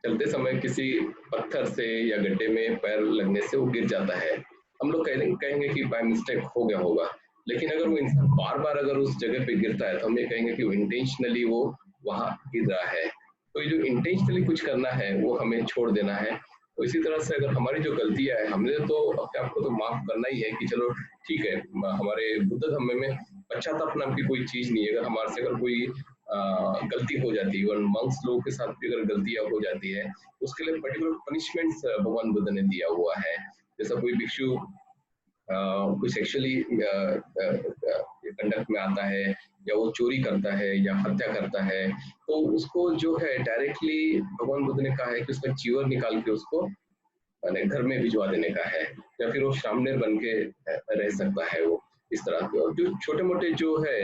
चलते समय किसी पत्थर से या गड्ढे में पैर लगने से वो गिर जाता है, हम लोग कहेंगे कि बाय मिस्टेक हो गया होगा. लेकिन अगर वो इंसान बार बार अगर उस जगह पे गिरता है तो हम ये कहेंगे कि वो इंटेंशनली वो वहां गिर रहा है. तो ये जो इंटेंशनली कुछ करना है वो हमें छोड़ देना है. तो इसी तरह से अगर हमारी जो गलतियां है, हमने तो अपने आप को तो माफ करना ही है कि चलो ठीक है. हमारे बुद्ध धर्म में पश्चाताप नाम की कोई चीज नहीं है. अगर हमारे से अगर कोई गलती हो जाती है, और मंक्स लोगों के साथ भी अगर गलतियां हो जाती है, उसके लिए पर्टिकुलर पनिशमेंट्स भगवान बुद्ध ने दिया हुआ है. जैसा कोई भिक्षु कुछ सेक्सुअली कंडक्ट में आता है, या वो चोरी करता है या हत्या करता है, तो उसको जो है डायरेक्टली भगवान बुद्ध ने कहा है कि उसका चीवर निकाल के उसको घर में भिजवा देने का है, या फिर वो श्रामणेर बन के रह सकता है वो, इस तरह के। और जो छोटे मोटे जो है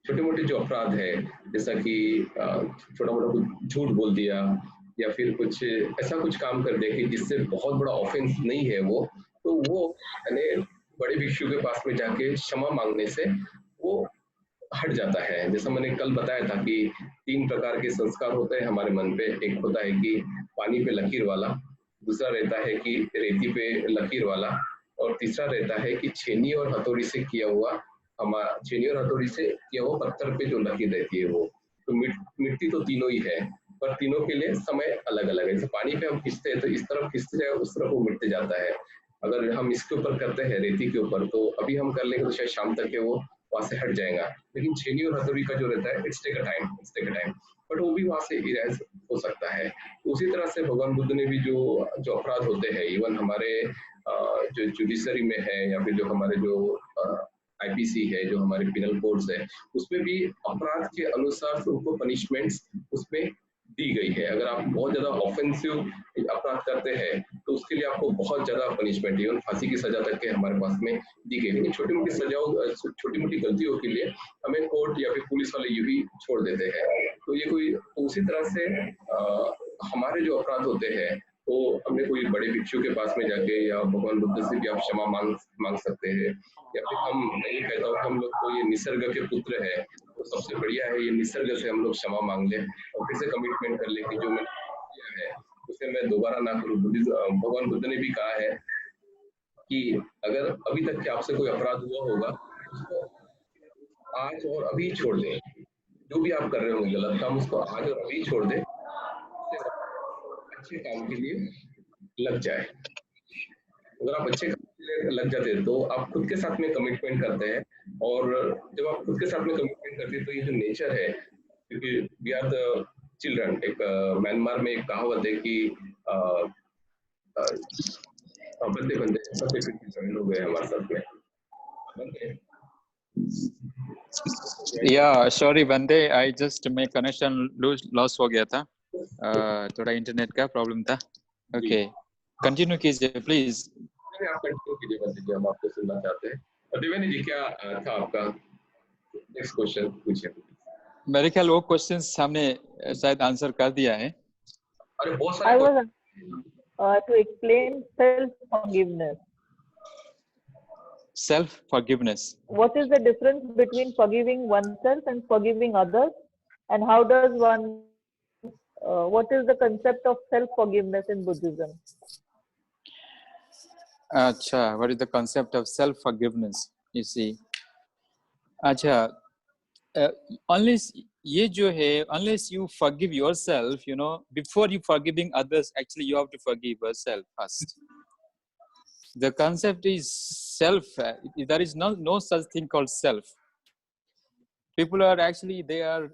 छोटे मोटे जो अपराध है, जैसा कि छोटा मोटा कुछ झूठ बोल दिया, या फिर कुछ ऐसा कुछ काम कर दिया कि जिससे बहुत बड़ा ऑफेंस नहीं है वो, तो वो यानी बड़े भिक्षु के पास में जाके क्षमा मांगने से वो हट जाता है। जैसा मैंने कल बताया था कि 3 प्रकार के संस्कार होते हैं हमारे मन पे। एक होता है कि पानी पे लकीर वाला, दूसरा रहता है कि रेती पे लकीर वाला, और तीसरा रहता है कि छेनी और हथौड़ी से किया हुआ, छेनी और हथौड़ी से किया हुआ पत्थर पे जो लकीर रहती है वो। तो मिट्टी तो तीनों ही है, पर तीनों के लिए समय अलग अलग है। जैसे पानी पे हम खींचते हैं तो इस तरफ खींचते जाए, उस तरफ वो मिटते जाता है। अगर हम इसके ऊपर करते हैं रेती के ऊपर, तो अभी हम कर लेंगे तो शायद शाम तक के वो वहां से हट जाएगा। लेकिन छेनी और हथौड़ी का जो रहता है, it's take a time, but वो भी वहां से इरेज हो सकता है। तो उसी तरह से भगवान बुद्ध ने भी जो जो अपराध होते हैं, इवन हमारे जो जुडिशरी में है, या फिर जो हमारे जो आईपीसी है, जो हमारे पिनल कोड्स है, उसमें भी अपराध के अनुसार उनको पनिशमेंट्स उसमें दी गई है। अगर आप बहुत ज्यादा ऑफेंसिव अपराध करते हैं तो उसके लिए आपको बहुत ज्यादा पनिशमेंट, इवन फांसी की सजा तक के हमारे पास में दी गई। लेकिन छोटी मोटी सजाओं, छोटी मोटी गलतियों के लिए हमें कोर्ट या फिर पुलिस वाले यूं ही छोड़ देते हैं। तो ये कोई उसी तरह से हमारे जो अपराध होते हैं, तो हमें कोई बड़े भिक्षु के पास में जाके या भगवान बुद्ध से भी आप क्षमा मांग सकते हैं। या फिर मैं ये कहता हूँ हम लोग को ये निसर्ग के पुत्र है, तो सबसे बढ़िया है ये निसर्ग से हम लोग क्षमा मांग ले, और फिर से कमिटमेंट कर ले कि जो मैंने किया है उसे मैं दोबारा ना करूँ। भगवान बुद्ध ने भी कहा है कि अगर अभी तक के आपसे कोई अपराध हुआ होगा, उसको आज और अभी छोड़ दें। जो भी आप कर रहे हो गलत काम, उसको आज और अभी छोड़ दें, अच्छे काम के लिए लग जाए। अगर आप अच्छे काम के लिए लग जाते हैं तो आप खुद के साथ में कमिटमेंट करते हैं, और जब आप खुद के साथ में कमिटमेंट करते हैं तो ये जो नेचर है, क्योंकि वी आर द चिल्ड्रन। एक म्यांमार में एक कहावत है कि बंदे बंदे सबसे फिर लोग हैं हमारे साथ में बंदे। Yeah, sorry बंदे, I just my connection loss हो गया था, थोड़ा इंटरनेट का प्रॉब्लम था। Okay, continue कीजिए प्लीज। आप कंटिन्यू कीजिए बंदे जी, हम आपको सुनना चाहते हैं। और देवेनी जी, क्या था आपका नेक्स्ट क्वेश्चन? पूछिए। मेरे ख्याल वो क्वेश्चंस हमने शायद आंसर कर दिया है। अरे बहुत I सारे was to explain self-forgiveness. Self-forgiveness. What is the difference between forgiving oneself and forgiving others? And how does one, what is the concept of self-forgiveness in Buddhism? अच्छा, what is the concept of self-forgiveness? You see, अच्छा, unless ये जो है, unless you forgive yourself, you know, before you forgiving others, actually you have to forgive yourself first. The concept is self. There is no such thing called self. People are actually, they are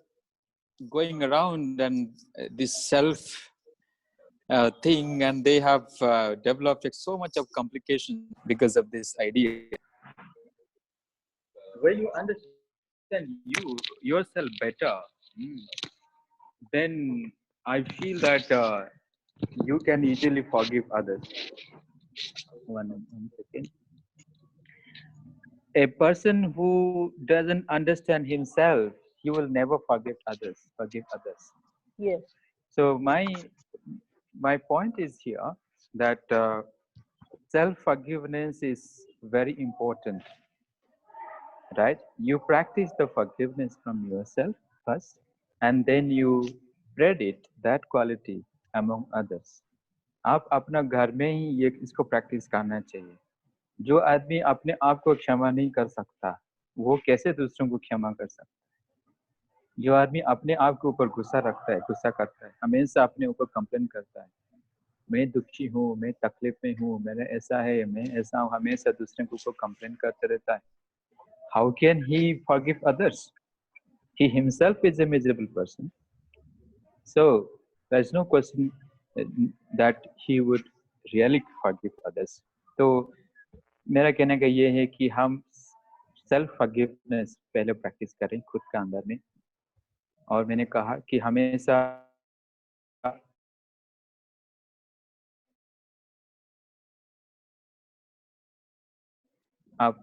going around and this self thing, and they have developed so much of complication because of this idea. When you understand yourself better, then I feel that you can easily forgive others. One second. A person who doesn't understand himself, he will never forgive others. Yes. So my point is here that self-forgiveness is very important, right? You practice the forgiveness from yourself first, and then you spread that quality among others. आप अपना घर में ही ये इसको practice करना चाहिए। जो आदमी अपने आप को क्षमा नहीं कर सकता, वो कैसे दूसरों को क्षमा कर सकता है? जो आदमी अपने आप के ऊपर गुस्सा रखता है, गुस्सा करता है, हमेशा अपने ऊपर कंप्लेन करता है, मैं दुखी हूँ, मैं तकलीफ में हूँ, मेरा ऐसा है, मैं ऐसा हूँ, हमेशा दूसरे के ऊपर कंप्लेन करते रहता है, how can he forgive others? He himself is a miserable person. So there's no question that he would really forgive others. तो मेरा कहने का ये है कि हम सेल्फ फॉरगिवनेस पहले प्रैक्टिस करें खुद का अंदर में, और मैंने कहा कि हमेशा आप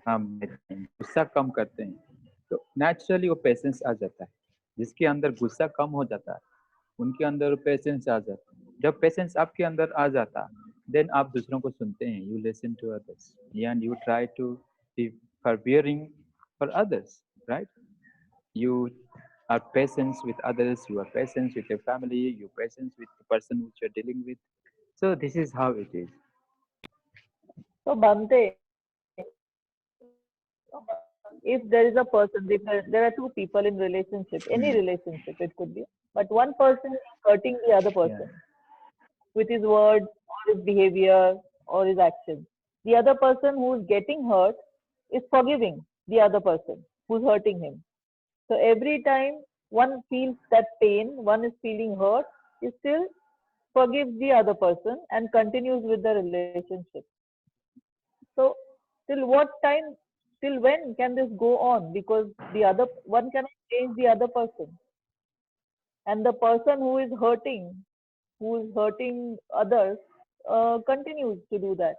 हम गुस्सा कम करते हैं तो नेचुरली वो पेशेंस आ जाता है। जिसके अंदर गुस्सा कम हो जाता है उनके अंदर पेशेंस आ जाता है। जब पेशेंस आपके अंदर आ जाता देन आप दूसरों को सुनते हैं, you listen to others and you try to be forbearing for others, right? You are patient with others, you are patient with your family, you are patient with the person which you are dealing with. So this is how it is. So Bhante, if there is a person, if there are two people in relationship, any relationship it could be, but one person is hurting the other person with his words or his behavior or his actions. The other person who is getting hurt is forgiving the other person who's hurting him. So every time one feels that pain, one is feeling hurt, he still forgives the other person and continues with the relationship. So till what time, till when can this go on? Because the other one cannot change the other person, and the person who is hurting others, continues to do that.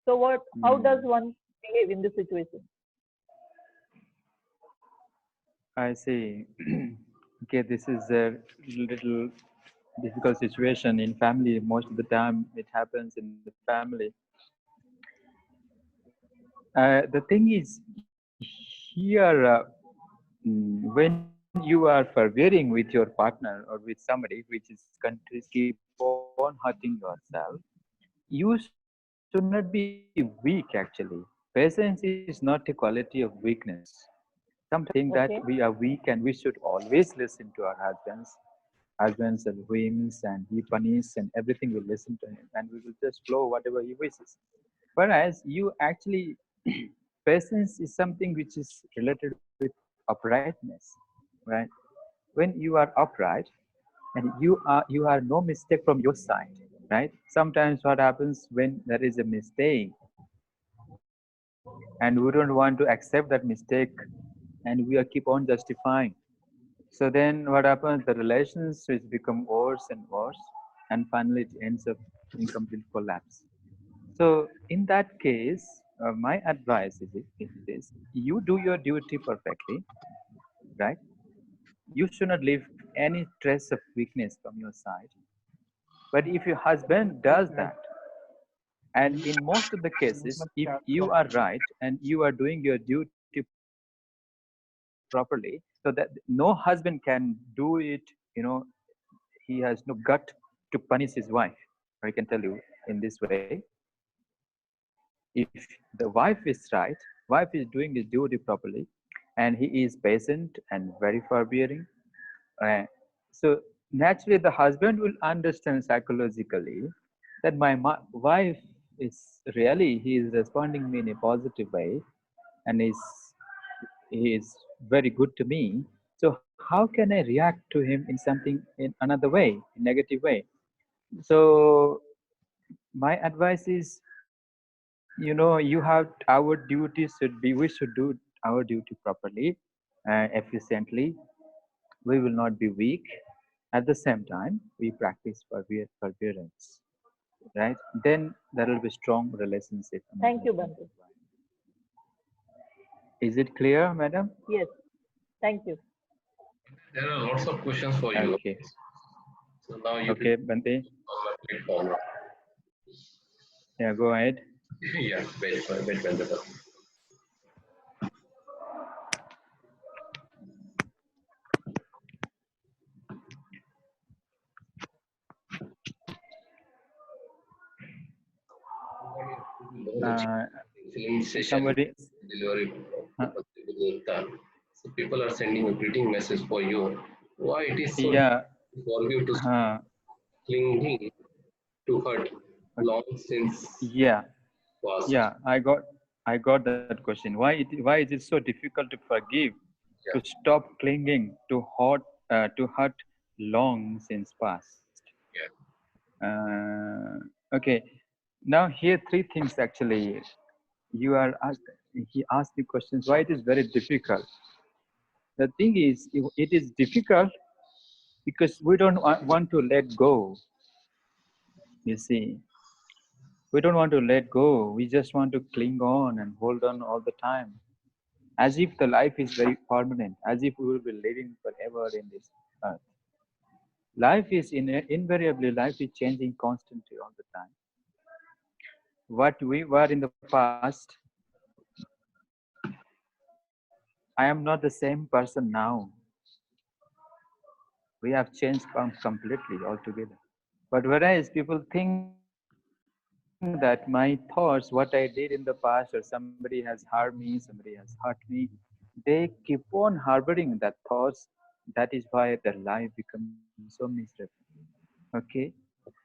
So what? How does one behave in this situation? I see. Okay, this is a little difficult situation in family. Most of the time it happens in the family. The thing is here, when you are forbearing with your partner or with somebody which is keep on hurting yourself, you should not be weak actually. Patience is not a quality of weakness. Sometimes people think that we are weak Okay. and we should always listen to our husbands and whims, and he punish and everything will listen to him and we will just flow whatever he wishes. Whereas you actually patience is something which is related with uprightness, right? When you are upright and you are no mistake from your side, right? Sometimes what happens when there is a mistake and we don't want to accept that mistake and we are keep on justifying. So then what happens? The relations which become worse and worse, and finally it ends up in complete collapse. So in that case, my advice is this: you do your duty perfectly, right? You should not leave any trace of weakness from your side. But if your husband does that, and in most of the cases, if you are right and you are doing your duty properly, so that no husband can do it, he has no gut to punish his wife. I can tell you in this way: if the wife is right, wife is doing his duty properly, and he is patient and very forbearing, uh, so naturally the husband will understand psychologically that my wife is really, he is responding me in a positive way and he is very good to me. So how can I react to him in something in another way, in negative way? So my advice is, you know, you have our duty should be, we should do our duty properly and efficiently. We will not be weak. At the same time, we practice forbearance, right? Then there will be strong relationship among Thank you, husband Bhante. and wife. Is it clear, madam? Yes. Thank you. There are lots of questions for you. Okay. So now you Okay, can Bante. on my platform. Yeah, go ahead. Yeah, wait, Vendetta. Uh, Film session somebody. delivery. Uh, So people are sending a greeting message for you. Why it is so yeah. difficult for you to stop clinging to hurt long since Yeah. past? Yeah. I got that question. Why is it so difficult to forgive, to Yeah, stop clinging to hurt long since past? yeah. Okay. Now here three things actually. You are asked. He asked the questions why it is very difficult. The thing is, it is difficult because we don't want to let go. You see, we don't want to let go. We just want to cling on and hold on all the time, as if the life is very permanent, as if we will be living forever in this earth. Life is invariably, life is changing constantly all the time. What we were in the past, I am not the same person now. We have changed completely altogether. But whereas people think that my thoughts, what I did in the past, or somebody has harmed me, somebody has hurt me, they keep on harboring that thoughts. That is why their life becomes so miserable. Okay.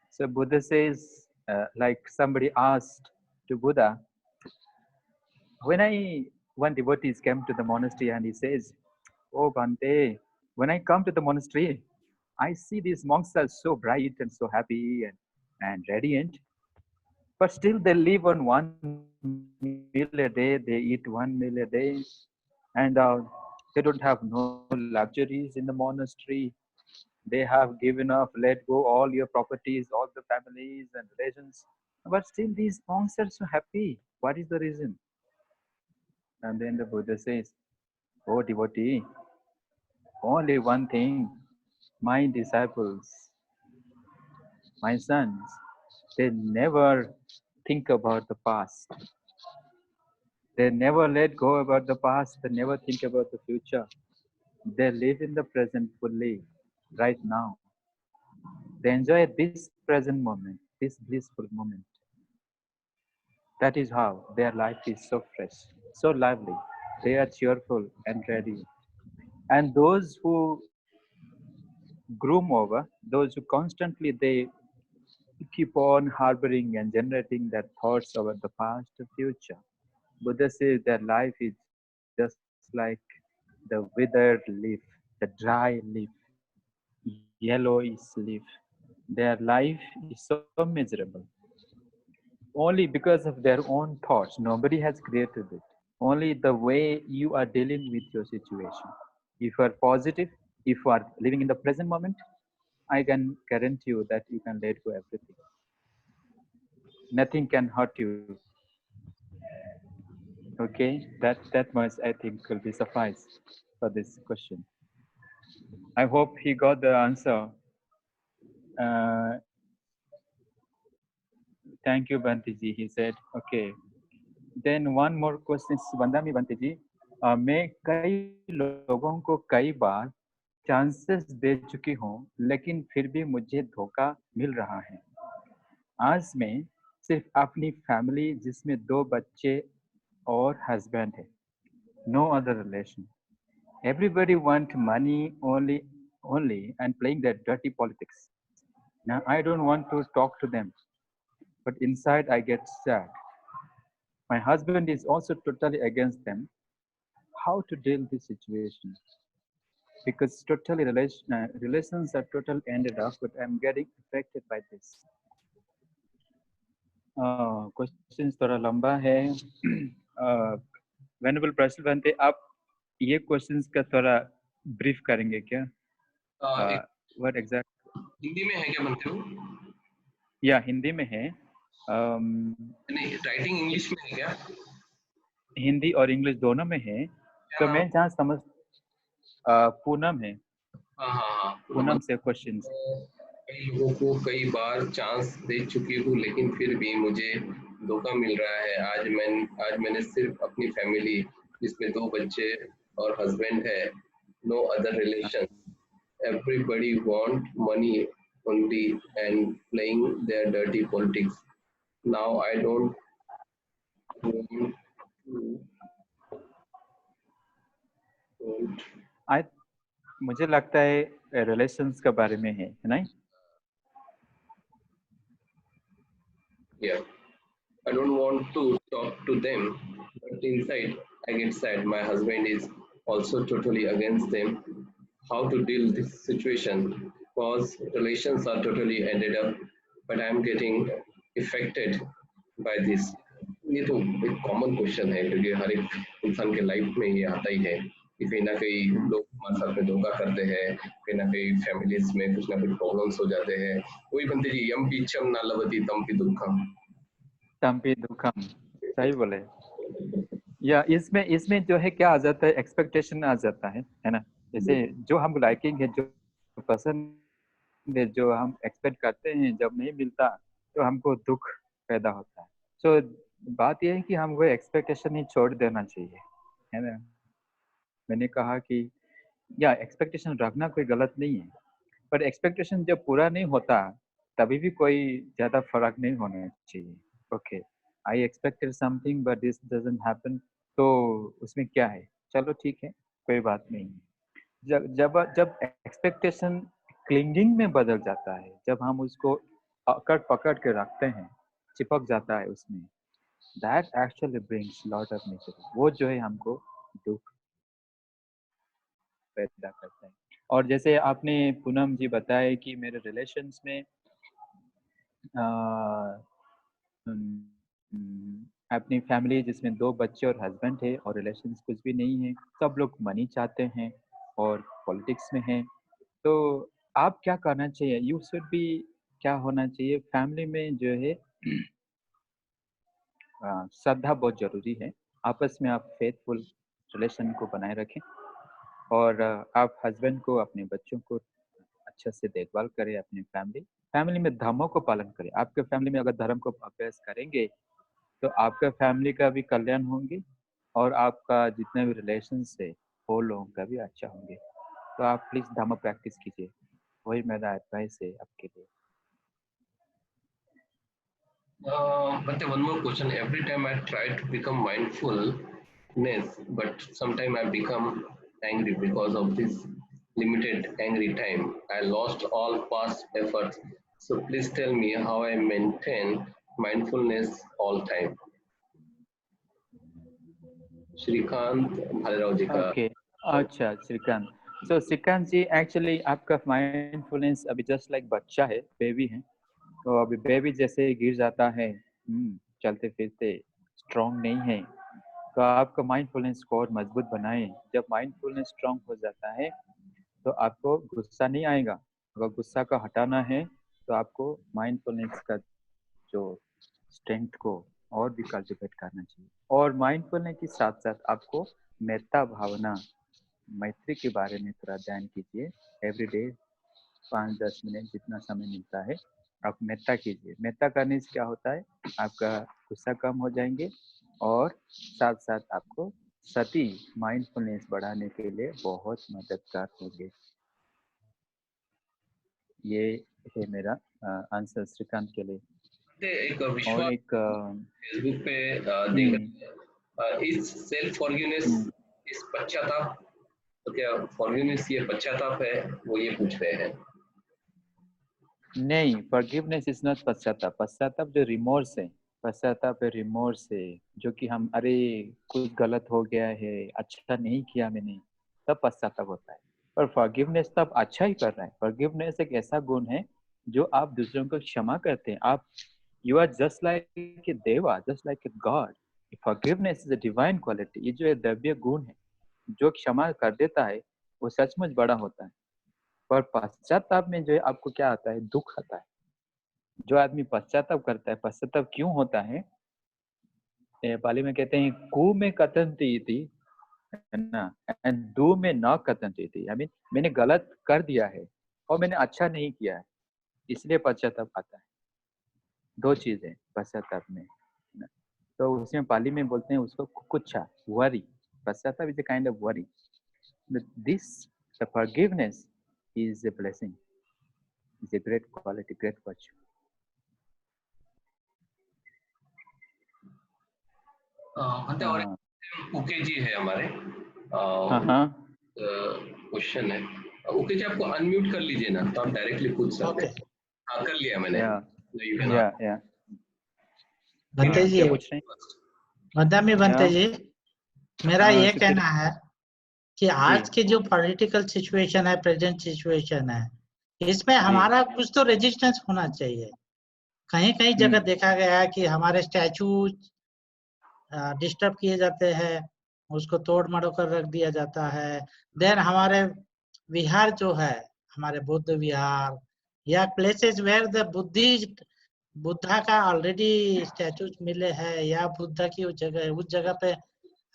So Buddha says, like somebody asked to Buddha, when one devotee came to the monastery and he says, "Oh Bhante, when I come to the monastery, I see these monks are so bright and so happy and radiant, but still they live on 1 meal a day, they eat 1 meal a day, and they don't have no luxuries in the monastery. They have given up, let go all your properties, all the families and relations, but still these monks are so happy. What is the reason?" And then the Buddha says, "Oh devotee, only one thing, my disciples, my sons, they never think about the past. They never let go about the past. They never think about the future. They live in the present fully, right now. They enjoy this present moment, this blissful moment. That is how their life is so fresh, so lively. They are cheerful and ready. And those who groom over, those who constantly they keep on harboring and generating their thoughts about the past and future. Buddha says their life is just like the withered leaf, the dry leaf, yellowish leaf. Their life is so miserable only because of their own thoughts. Nobody has created it. Only the way you are dealing with your situation. If you are positive, if you are living in the present moment, I can guarantee you that you can let go everything. Nothing can hurt you. Okay, that much I think will be suffice for this question. I hope he got the answer. Uh, thank you, Bantiji. He said, okay. Then one more question, Vandami Bantiji. मैं कई लोगों को कई बार chances दे चुकी हूँ, लेकिन फिर भी मुझे धोखा मिल रहा है। आज मैं सिर्फ अपनी फैमिली जिसमें 2 बच्चे और हस्बैंड है, no other relation. Everybody want money only and playing their dirty politics. Now I don't want to talk to them, but inside I get sad. My husband is also totally against them. How to deal this situation? Because totally relations are totally ended up, but I'm getting affected by this. Question थोड़ा लंबा है. वेनेबल president बनते आप ये questions का थोड़ा brief करेंगे क्या? व्हाट एग्जैक्ट हिंदी में है क्या बनते हो? या हिंदी में है. नहीं, राइटिंग इंग्लिश में है क्या? हिंदी और इंग्लिश दोनों में है. तो मैं जहाँ समझ पूनम है. हाँ पूनम से क्वेश्चंस. कई लोगों को कई बार चांस दे चुकी हूँ, लेकिन फिर भी मुझे धोखा मिल रहा है. आज मैंने सिर्फ अपनी फैमिली जिसमें 2 बच्चे और हस्बैंड है, no other relation. Everybody want money only and playing their dirty politics. Now I don't want to. मुझे लगता है रिलेशंस के बारे में है नहीं? Yeah, I don't want to talk to them, but inside I get sad. My husband is also totally against them. How to deal this situation? Because relations are totally ended up. but I am getting affected by this. ये तो एक common question है, क्योंकि हर एक इंसान के life में ये आता ही है कि कहीं ना कहीं लोग हमारे साथ में धोखा करते हैं, कहीं ना कहीं फैमिलीज में कुछ ना कुछ प्रॉब्लम्स हो जाते हैं. वही बनते जी, यम पीछम ना लवती तम पी दुखम. सही बोले. या इसमें जो है क्या आ जाता है, एक्सपेक्टेशन आ जाता है ना. जैसे जो हम लाइकिंग है, जो पसंद है, जो हम एक्सपेक्ट करते हैं, जब नहीं मिलता तो हमको दुख पैदा होता है. सो बात यह है कि हम वो एक्सपेक्टेशन ही छोड़ देना चाहिए, है ना. मैंने कहा कि या एक्सपेक्टेशन रखना कोई गलत नहीं है, पर एक्सपेक्टेशन जब पूरा नहीं होता तभी भी कोई ज्यादा फर्क नहीं होना चाहिए. Okay, I expected something but this doesn't happen, तो उसमें क्या है, चलो ठीक है, कोई बात नहीं. जब जब जब एक्सपेक्टेशन क्लिंगिंग में बदल जाता है, जब हम उसको अकड़ पकड़ के रखते हैं, चिपक जाता है उसमें, that actually brings lot of misery. वो जो है हमको दुख पैदा करता है. और जैसे आपने पूनम जी बताया कि मेरे रिलेशंस में अपनी फैमिली जिसमें 2 बच्चे और हस्बैंड है, और रिलेशंस कुछ भी नहीं है, सब लोग मनी चाहते हैं और पॉलिटिक्स में हैं. तो आप क्या करना चाहिए, यू शुड बी, क्या होना चाहिए फैमिली में जो है. श्रद्धा बहुत जरूरी है. आपस में आप फेथफुल रिलेशन को बनाए रखें, और आप हस्बैंड को, अपने बच्चों को अच्छे से देखभाल करें. अपनी फैमिली में धर्मों को पालन करें. आपके फैमिली में अगर धर्म को अभ्यास करेंगे तो आपका फैमिली का भी कल्याण होंगे, और आपका जितने भी रिलेशंस है वो लोगों का भी अच्छा होंगे. तो आप प्लीज धर्म प्रैक्टिस कीजिए, वही मेरा एडवाइस है आपके लिए. But one more question. Every time I try to become mindfulness, but sometimes I become angry because of this limited angry time. I lost all past efforts. So please tell me how I maintain mindfulness all time. Shrikant Bhalerao जी का. Okay, अच्छा श्रीकांत. सो श्रीकांत जी, actually आपका mindfulness अभी just like बच्चा है, baby है. तो अभी baby जैसे गिर जाता है, चलते फिरते स्ट्रांग नहीं है, तो आपका माइंडफुलनेस को और मजबूत बनाएं. जब माइंडफुलनेस स्ट्रांग हो जाता है तो आपको गुस्सा नहीं आएगा. अगर गुस्सा का हटाना है तो आपको माइंडफुलनेस का जो स्ट्रेंथ को और भी कल्टिवेट करना चाहिए. और माइंडफुलनेस के साथ साथ आपको मेत्ता भावना, मैत्री के बारे में थोड़ा ध्यान कीजिए. एवरीडे 5-10 मिनट जितना समय मिलता है आप मेत्ता कीजिए. मेत्ता करने से क्या होता है, आपका गुस्सा कम हो जाएंगे, और साथ साथ आपको सती, माइंडफुलनेस बढ़ाने के लिए बहुत मददगार होंगे. ये है मेरा आंसर श्रीकांत के लिए. एक और विश्वास एक फेसबुक पे देख रहे, इस सेल्फ फॉरगिवनेस, इस पश्चाताप, तो क्या फॉरगिवनेस ये पश्चाताप है, वो ये पूछ रहे हैं. नहीं, फॉरगिवनेस इज नॉट पश्चाताप. पश्चाताप जो रिमोर्स है, पश्चाताप है रिमोर्स है, जो कि हम अरे कुछ गलत हो गया है, अच्छा नहीं किया मैंने, तब पश्चाताप होता है. पर फॉरगिवनेस तो आप अच्छा ही कर रहे हैं. फॉरगिवनेस एक ऐसा गुण है जो आप दूसरों को क्षमा करते हैं. आप you are just like a deva, just like a god. Forgiveness is a divine quality. ये जो है दिव्य गुण है, जो क्षमा कर देता है वो सचमुच बड़ा होता है. पर पश्चाताप में जो है आपको क्या आता है, दुख आता है. जो आदमी पश्चाताप करता है, पश्चाताप क्यों होता है, नेपाली में कहते हैं कु में कथंती इति, है ना, एंड दु में न कथंती इति. आई मीन मैंने गलत कर दिया है और मैंने अच्छा नहीं किया है, इसलिए पश्चाताप आता है. 2 चीजें पश्चाताप में, है ना. तो उसमें पाली में बोलते हैं उसको कुकुच्छा, वरी. पश्चाताप is a kind of worry. This the forgiveness is a blessing, is a great quality, great virtue. और ओके जी है हमारे क्वेश्चन है. ओके जी, आपको अनम्यूट कर लीजिए ना, तो आप डायरेक्टली पूछ सकते हैं. हाँ, कर लिया मैंने. या बनते जी, मध्यमी बनते जी, मेरा ये कहना है कि आज की जो पॉलिटिकल सिचुएशन है, प्रेजेंट सिचुएशन है, इसमें हमारा कुछ तो रेजिस्टेंस होना चाहिए. कहीं कहीं जगह देखा गया है कि हमारे स्टैचू डिस्टर्ब किए जाते हैं, उसको तोड़ मरोड़ कर रख दिया जाता है। देन हमारे विहार जो है, हमारे बुद्ध विहार या places where the Buddhist Buddha का ऑलरेडी स्टैचूज मिले हैं या बुद्धा की उस जगह पे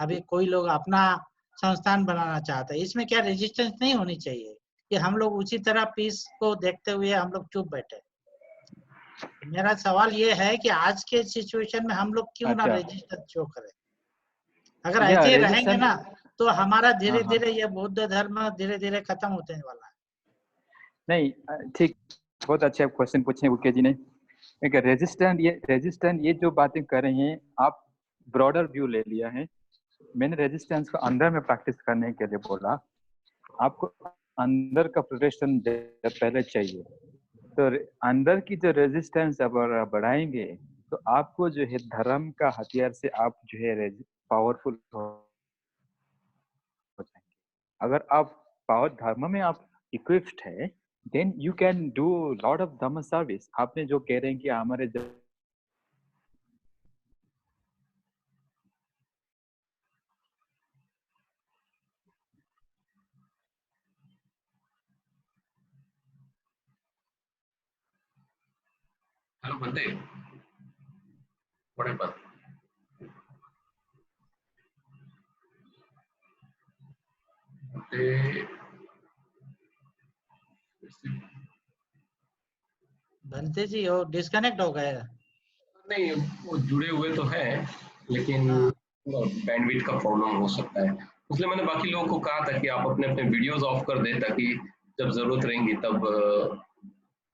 अभी कोई लोग अपना संस्थान बनाना चाहते हैं, इसमें क्या रेजिस्टेंस नहीं होनी चाहिए कि हम लोग उसी तरह पीस को देखते हुए हम लोग चुप बैठे? मेरा सवाल ये है कि आज के सिचुएशन में हम लोग क्यों ना अच्छा, रेजिस्टेंस शो करें? अगर या ऐसे ही रहेंगे रेजिस्टेंस, ना तो हमारा धीरे हाँ हाँ, धीरे ये बौद्ध धर्म धीरे धीरे खत्म होने वाला है। नहीं ठीक, बहुत अच्छे क्वेश्चन पूछे उके जी ने। एक रेजिस्टेंट ये जो बातें कर रहे हैं आप, ब्रॉडर व्यू ले लिया है। मैंने रेजिस्टेंस को अंदर में प्रैक्टिस करने के लिए बोला। आपको अंदर का प्रिपरेशन पहले चाहिए, तो अंदर की जो रेजिस्टेंस अगर बढ़ाएंगे तो आपको जो है धर्म का हथियार से आप जो है पावरफुल हो जाएंगे। अगर आप पावर धर्म में आप इक्विप्ड है, then you can do lot of dharma service. आपने जो कह रहे हैं कि हमारे हेलो बंदे, बड़े बात। बनते जी वो डिस्कनेक्ट हो गए। नहीं, वो जुड़े हुए तो हैं, लेकिन हाँ, बैंडविड्थ का प्रॉब्लम हो सकता है। इसलिए मैंने बाकी लोगों को कहा था कि आप अपने अपने वीडियोस ऑफ कर दें, ताकि जब जरूरत रहेंगी तब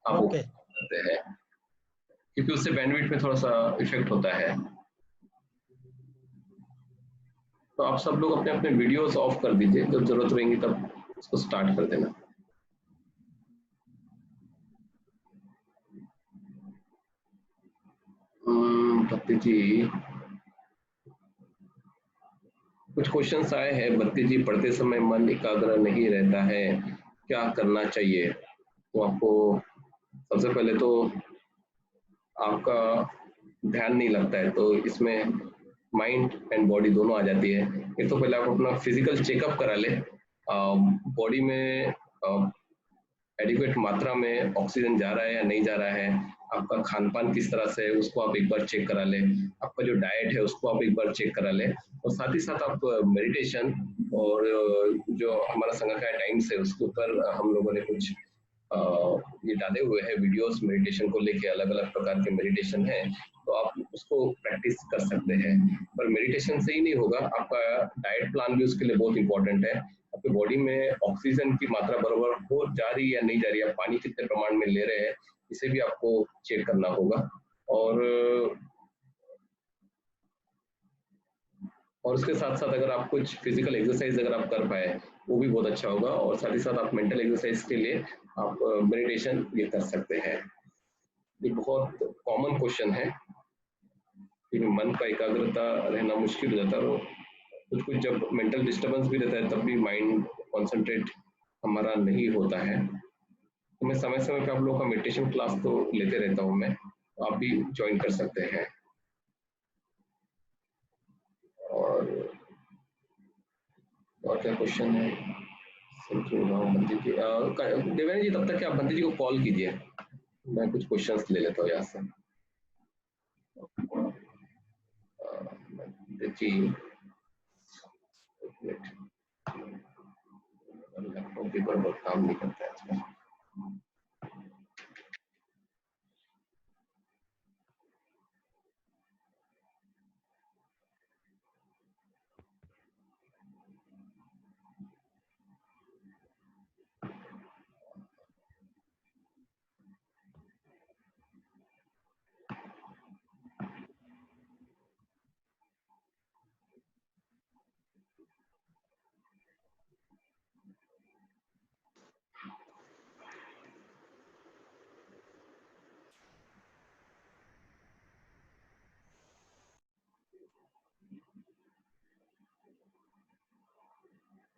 आप वो ओके। कर सकते हैं, क्योंकि उससे बैंडविड्थ में थोड़ा सा इफेक्ट होता है। तो आप सब लोग अपने अपने वीडियोस ऑफ कर दीजिए, जब जरूरत रहेंगी तब उसको स्टार्ट कर देना। भक्ति जी, कुछ क्वेश्चंस आए हैं। भक्ति जी, पढ़ते समय मन एकाग्र नहीं रहता है, क्या करना चाहिए? तो आपको सबसे पहले तो आपका ध्यान नहीं लगता है, तो इसमें माइंड एंड बॉडी दोनों आ जाती है। एक तो पहले आप अपना फिजिकल चेकअप करा ले, बॉडी में एडिक्वेट मात्रा में ऑक्सीजन जा रहा है या नहीं जा रहा है, आपका खान पान किस तरह से है उसको आप एक बार चेक करा ले, आपका जो डाइट है उसको आप एक बार चेक करा ले, और साथ ही साथ आप मेडिटेशन और जो हमारा संघ का टाइम्स है उसके ऊपर हम लोगों ने कुछ ये डाले हुए हैं वीडियोस मेडिटेशन को लेके, अलग अलग प्रकार के मेडिटेशन है, तो आप उसको प्रैक्टिस कर सकते हैं। पर मेडिटेशन से ही नहीं होगा, आपका डाइट प्लान भी उसके लिए बहुत इंपॉर्टेंट है। आपकी बॉडी में ऑक्सीजन की मात्रा बराबर हो जा रही है या नहीं जा रही है, आप पानी कितने प्रमाण में ले रहे हैं, इसे भी आपको चेक करना होगा। और उसके साथ साथ अगर आप कुछ फिजिकल एक्सरसाइज अगर आप कर पाए वो भी बहुत अच्छा होगा, और साथ ही साथ आप मेंटल एक्सरसाइज के लिए आप मेडिटेशन ये कर सकते हैं। ये बहुत कॉमन क्वेश्चन है कि मन का एकाग्रता रहना मुश्किल हो जाता है, और कुछ कुछ जब मेंटल डिस्टर्बेंस भी रहता है तब भी माइंड कॉन्सेंट्रेट हमारा नहीं होता है। तो मैं समय समय पे आप लोगों का मेडिटेशन क्लास तो लेते रहता हूँ मैं, तो आप भी ज्वाइन कर सकते हैं। और क्या क्वेश्चन है? बंदी जी, देवेंद्र जी, तब तक आप बंदी जी को कॉल कीजिए, मैं कुछ क्वेश्चंस ले लेता हूँ यहाँ से। जी, लैपटॉप भी बराबर काम नहीं करता है आजकल।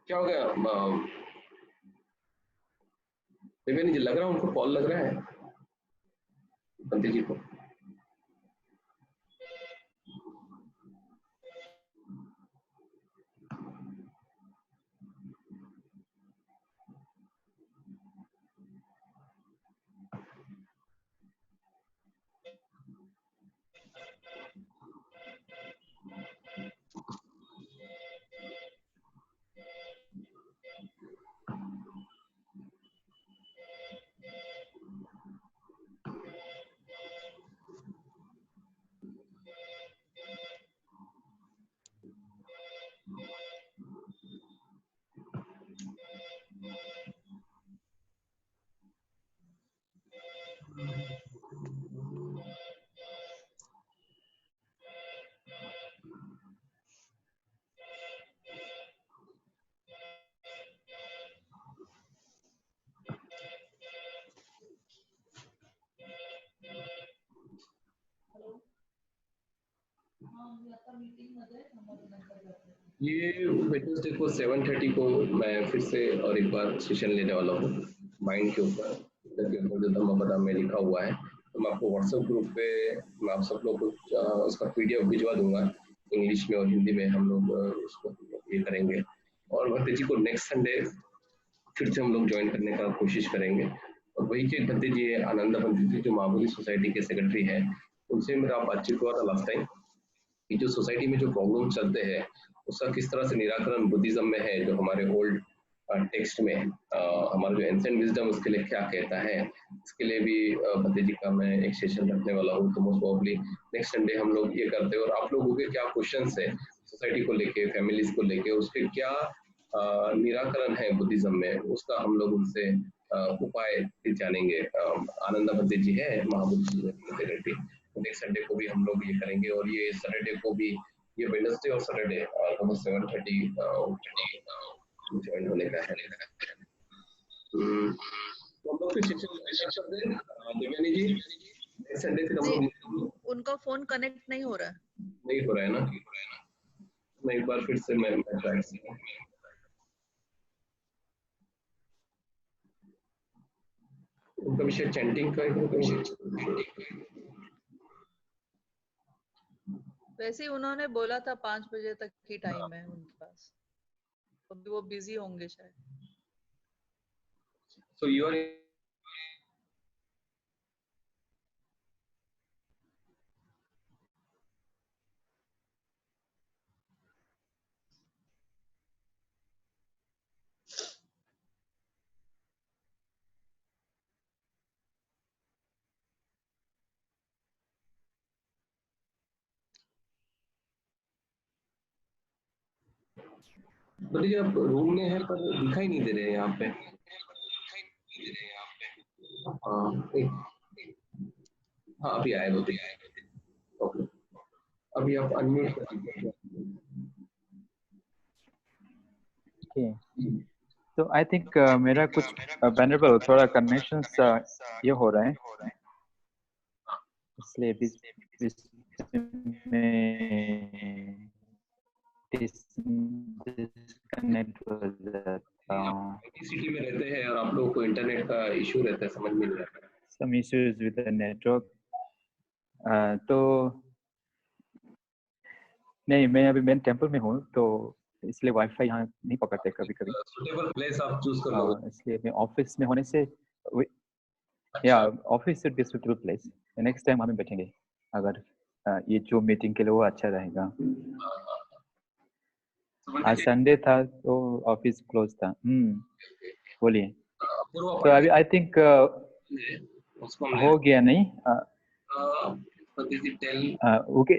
क्या हो गया देवेंद्र जी? लग रहा है उनको कॉल लग रहा है बंदी जी को। ये वेडनेसडे को 7:30 को मैं फिर से और एक बार सेशन लेने वाला हूँ माइंड के ऊपर, जो धम्मपद में लिखा हुआ है। तो मैं आपको व्हाट्सएप ग्रुप पे मैं आप सब लोग को उसका पीडीएफ भिजवा दूंगा, इंग्लिश में और हिंदी में हम लोग उसको ये करेंगे। और भक्ति जी को नेक्स्ट संडे फिर से हम लोग ज्वाइन करने का कोशिश करेंगे। और वही के भक्ति जी आनंद पंडित जी जो महाबोधि सोसाइटी के सेक्रेटरी हैं, उनसे मेरा बातचीत हुआ था लास्ट टाइम कि जो सोसाइटी में जो प्रॉब्लम चलते हैं उसका किस तरह से निराकरण बुद्धिज्म में है, जो हमारे ओल्ड टेक्स्ट में हमारा जो एंशिएंट विजडम उसके लिए क्या कहता है, इसके लिए भी भक्ति जी का मैं एक सेशन रखने वाला हूँ। तो मोस्ट प्रोबेबली नेक्स्ट संडे हम लोग ये करते हैं। और आप लोगों के क्या क्वेश्चंस है सोसाइटी को लेके, फैमिलीज को लेके, उसके क्या निराकरण है बुद्धिज्म में, उसका हम लोग उनसे उपाय जानेंगे। आनंद भद्दे जी है महाबोधि सेक्रेटरी, नेक्स्ट संडे को भी हम लोग ये करेंगे। और ये सैटरडे को भी, ये वेडनेसडे और सैटरडे ऑलमोस्ट 7:30 ज्वाइन होने का है। तो हम लोग फिर सेशन करते हैं देवयानी जी नेक्स्ट संडे फिर हम लोग। उनका फोन कनेक्ट नहीं हो रहा है। नहीं हो रहा है ना, मैं एक बार फिर से मैं ट्राई करूंगा। उनका विषय चैंटिंग का है। वैसे ही उन्होंने बोला था 5 बजे तक ही टाइम है उनके पास, अभी वो बिजी होंगे शायद। So you are बताइए, आप रूम में है पर दिखाई नहीं दे रहे हैं यहाँ पे। हाँ अभी आए, वो भी आए। ओके, अभी आप अनम्यूट कर दीजिए। तो आई थिंक मेरा कुछ वेनरेबल थोड़ा कनेक्शंस ये हो रहे हैं, इसलिए डिस्कनेक्ट हो जाता हूँ। सिटी में रहते हैं और आप लोगों को इंटरनेट का इशू रहता है, समझ में नहीं आता। Some issues with the network. तो नहीं, मैं अभी मेन टेम्पल में हूँ, तो इसलिए वाईफाई यहाँ नहीं पकड़ते कभी कभी। सुटेबल प्लेस आप चूज कर लो। इसलिए मैं ऑफिस में होने से या office should be suitable place. Next time हम बैठेंगे अगर ये जो मीटिंग के लिए वो अच्छा रहेगा। आज संडे था तो ऑफिस क्लोज था। बोलिए। तो अभी आई थिंक हो गया नहीं? ओके।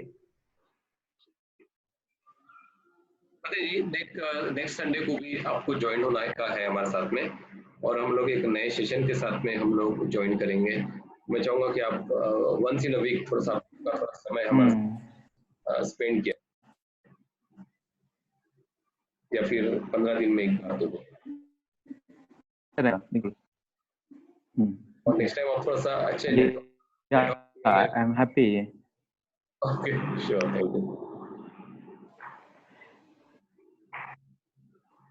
नेक्स्ट संडे को भी आपको ज्वाइन होना का है हमारे साथ में, और हम लोग एक नए सेशन के साथ में हम लोग ज्वाइन करेंगे। मैं चाहूंगा कि आप वंस इन अ वीक थोड़ा सा समय हमारा स्पेंड किया, या फिर 15 दिन में एक बार दो। और नेक्स्ट टाइम आप थोड़ा सा अच्छे। I am happy. Okay, sure, thank you.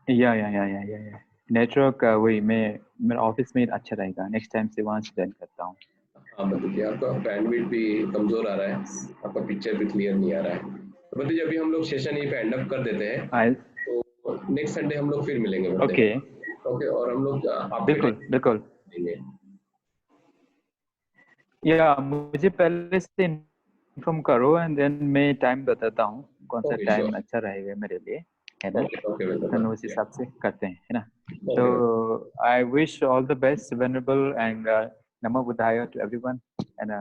या नेटवर्क वही मेरा ऑफिस में अच्छा रहेगा। नेक्स्ट टाइम से वहाँ से ज्वाइन करता हूँ। हाँ बताइए, आपका बैंडविड्थ भी कमजोर आ रहा है, आपका पिक्चर भी क्लियर नहीं आ रहा है। तो बताइए, अभी हम लोग सेशन यहीं पे एंड अप कर देते हैं। तो नेक्स्ट संडे हम लोग फिर मिलेंगे। ओके, और हम लोग बिल्कुल या मुझे पहले से इन्फॉर्म करो एंड देन मैं टाइम बताता हूँ कौन सा टाइम अच्छा रहेगा मेरे लिए, है ना? तो उस हिसाब से करते हैं, है ना? तो I wish all the best venerable and Namo Buddhaya to everyone, and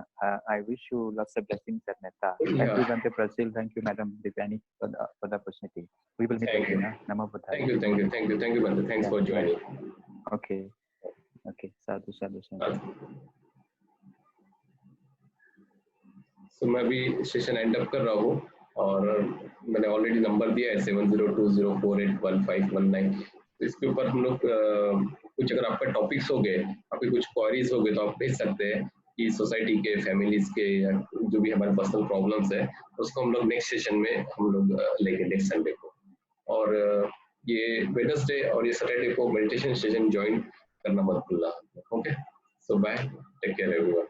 I wish you lots of blessings and metta. Thank you, Bante Prasil. Thank you, Madam Divyani, for the opportunity. We will meet again. Namo Buddhaya. Thank you, Bante. Thanks for joining. Okay. Sadhu. So मैं भी session and up कर रहा हूँ, और मैंने already number दिया है 7020481519। तो इसके ऊपर हम लोग कुछ अगर आपका टॉपिक्स हो गए, आपके कुछ क्वेरीज हो गए, तो आप भेज सकते हैं कि सोसाइटी के, फैमिलीज के, या जो भी हमारे पर्सनल प्रॉब्लम्स है उसको हम लोग नेक्स्ट सेशन में हम लोग लेंगे नेक्स्ट संडे को। और ये वेडनेसडे और ये सैटरडे को मेडिटेशन सेशन ज्वाइन करना मत भूलना। ओके, सो बाय, टेक केयर एवरीवन।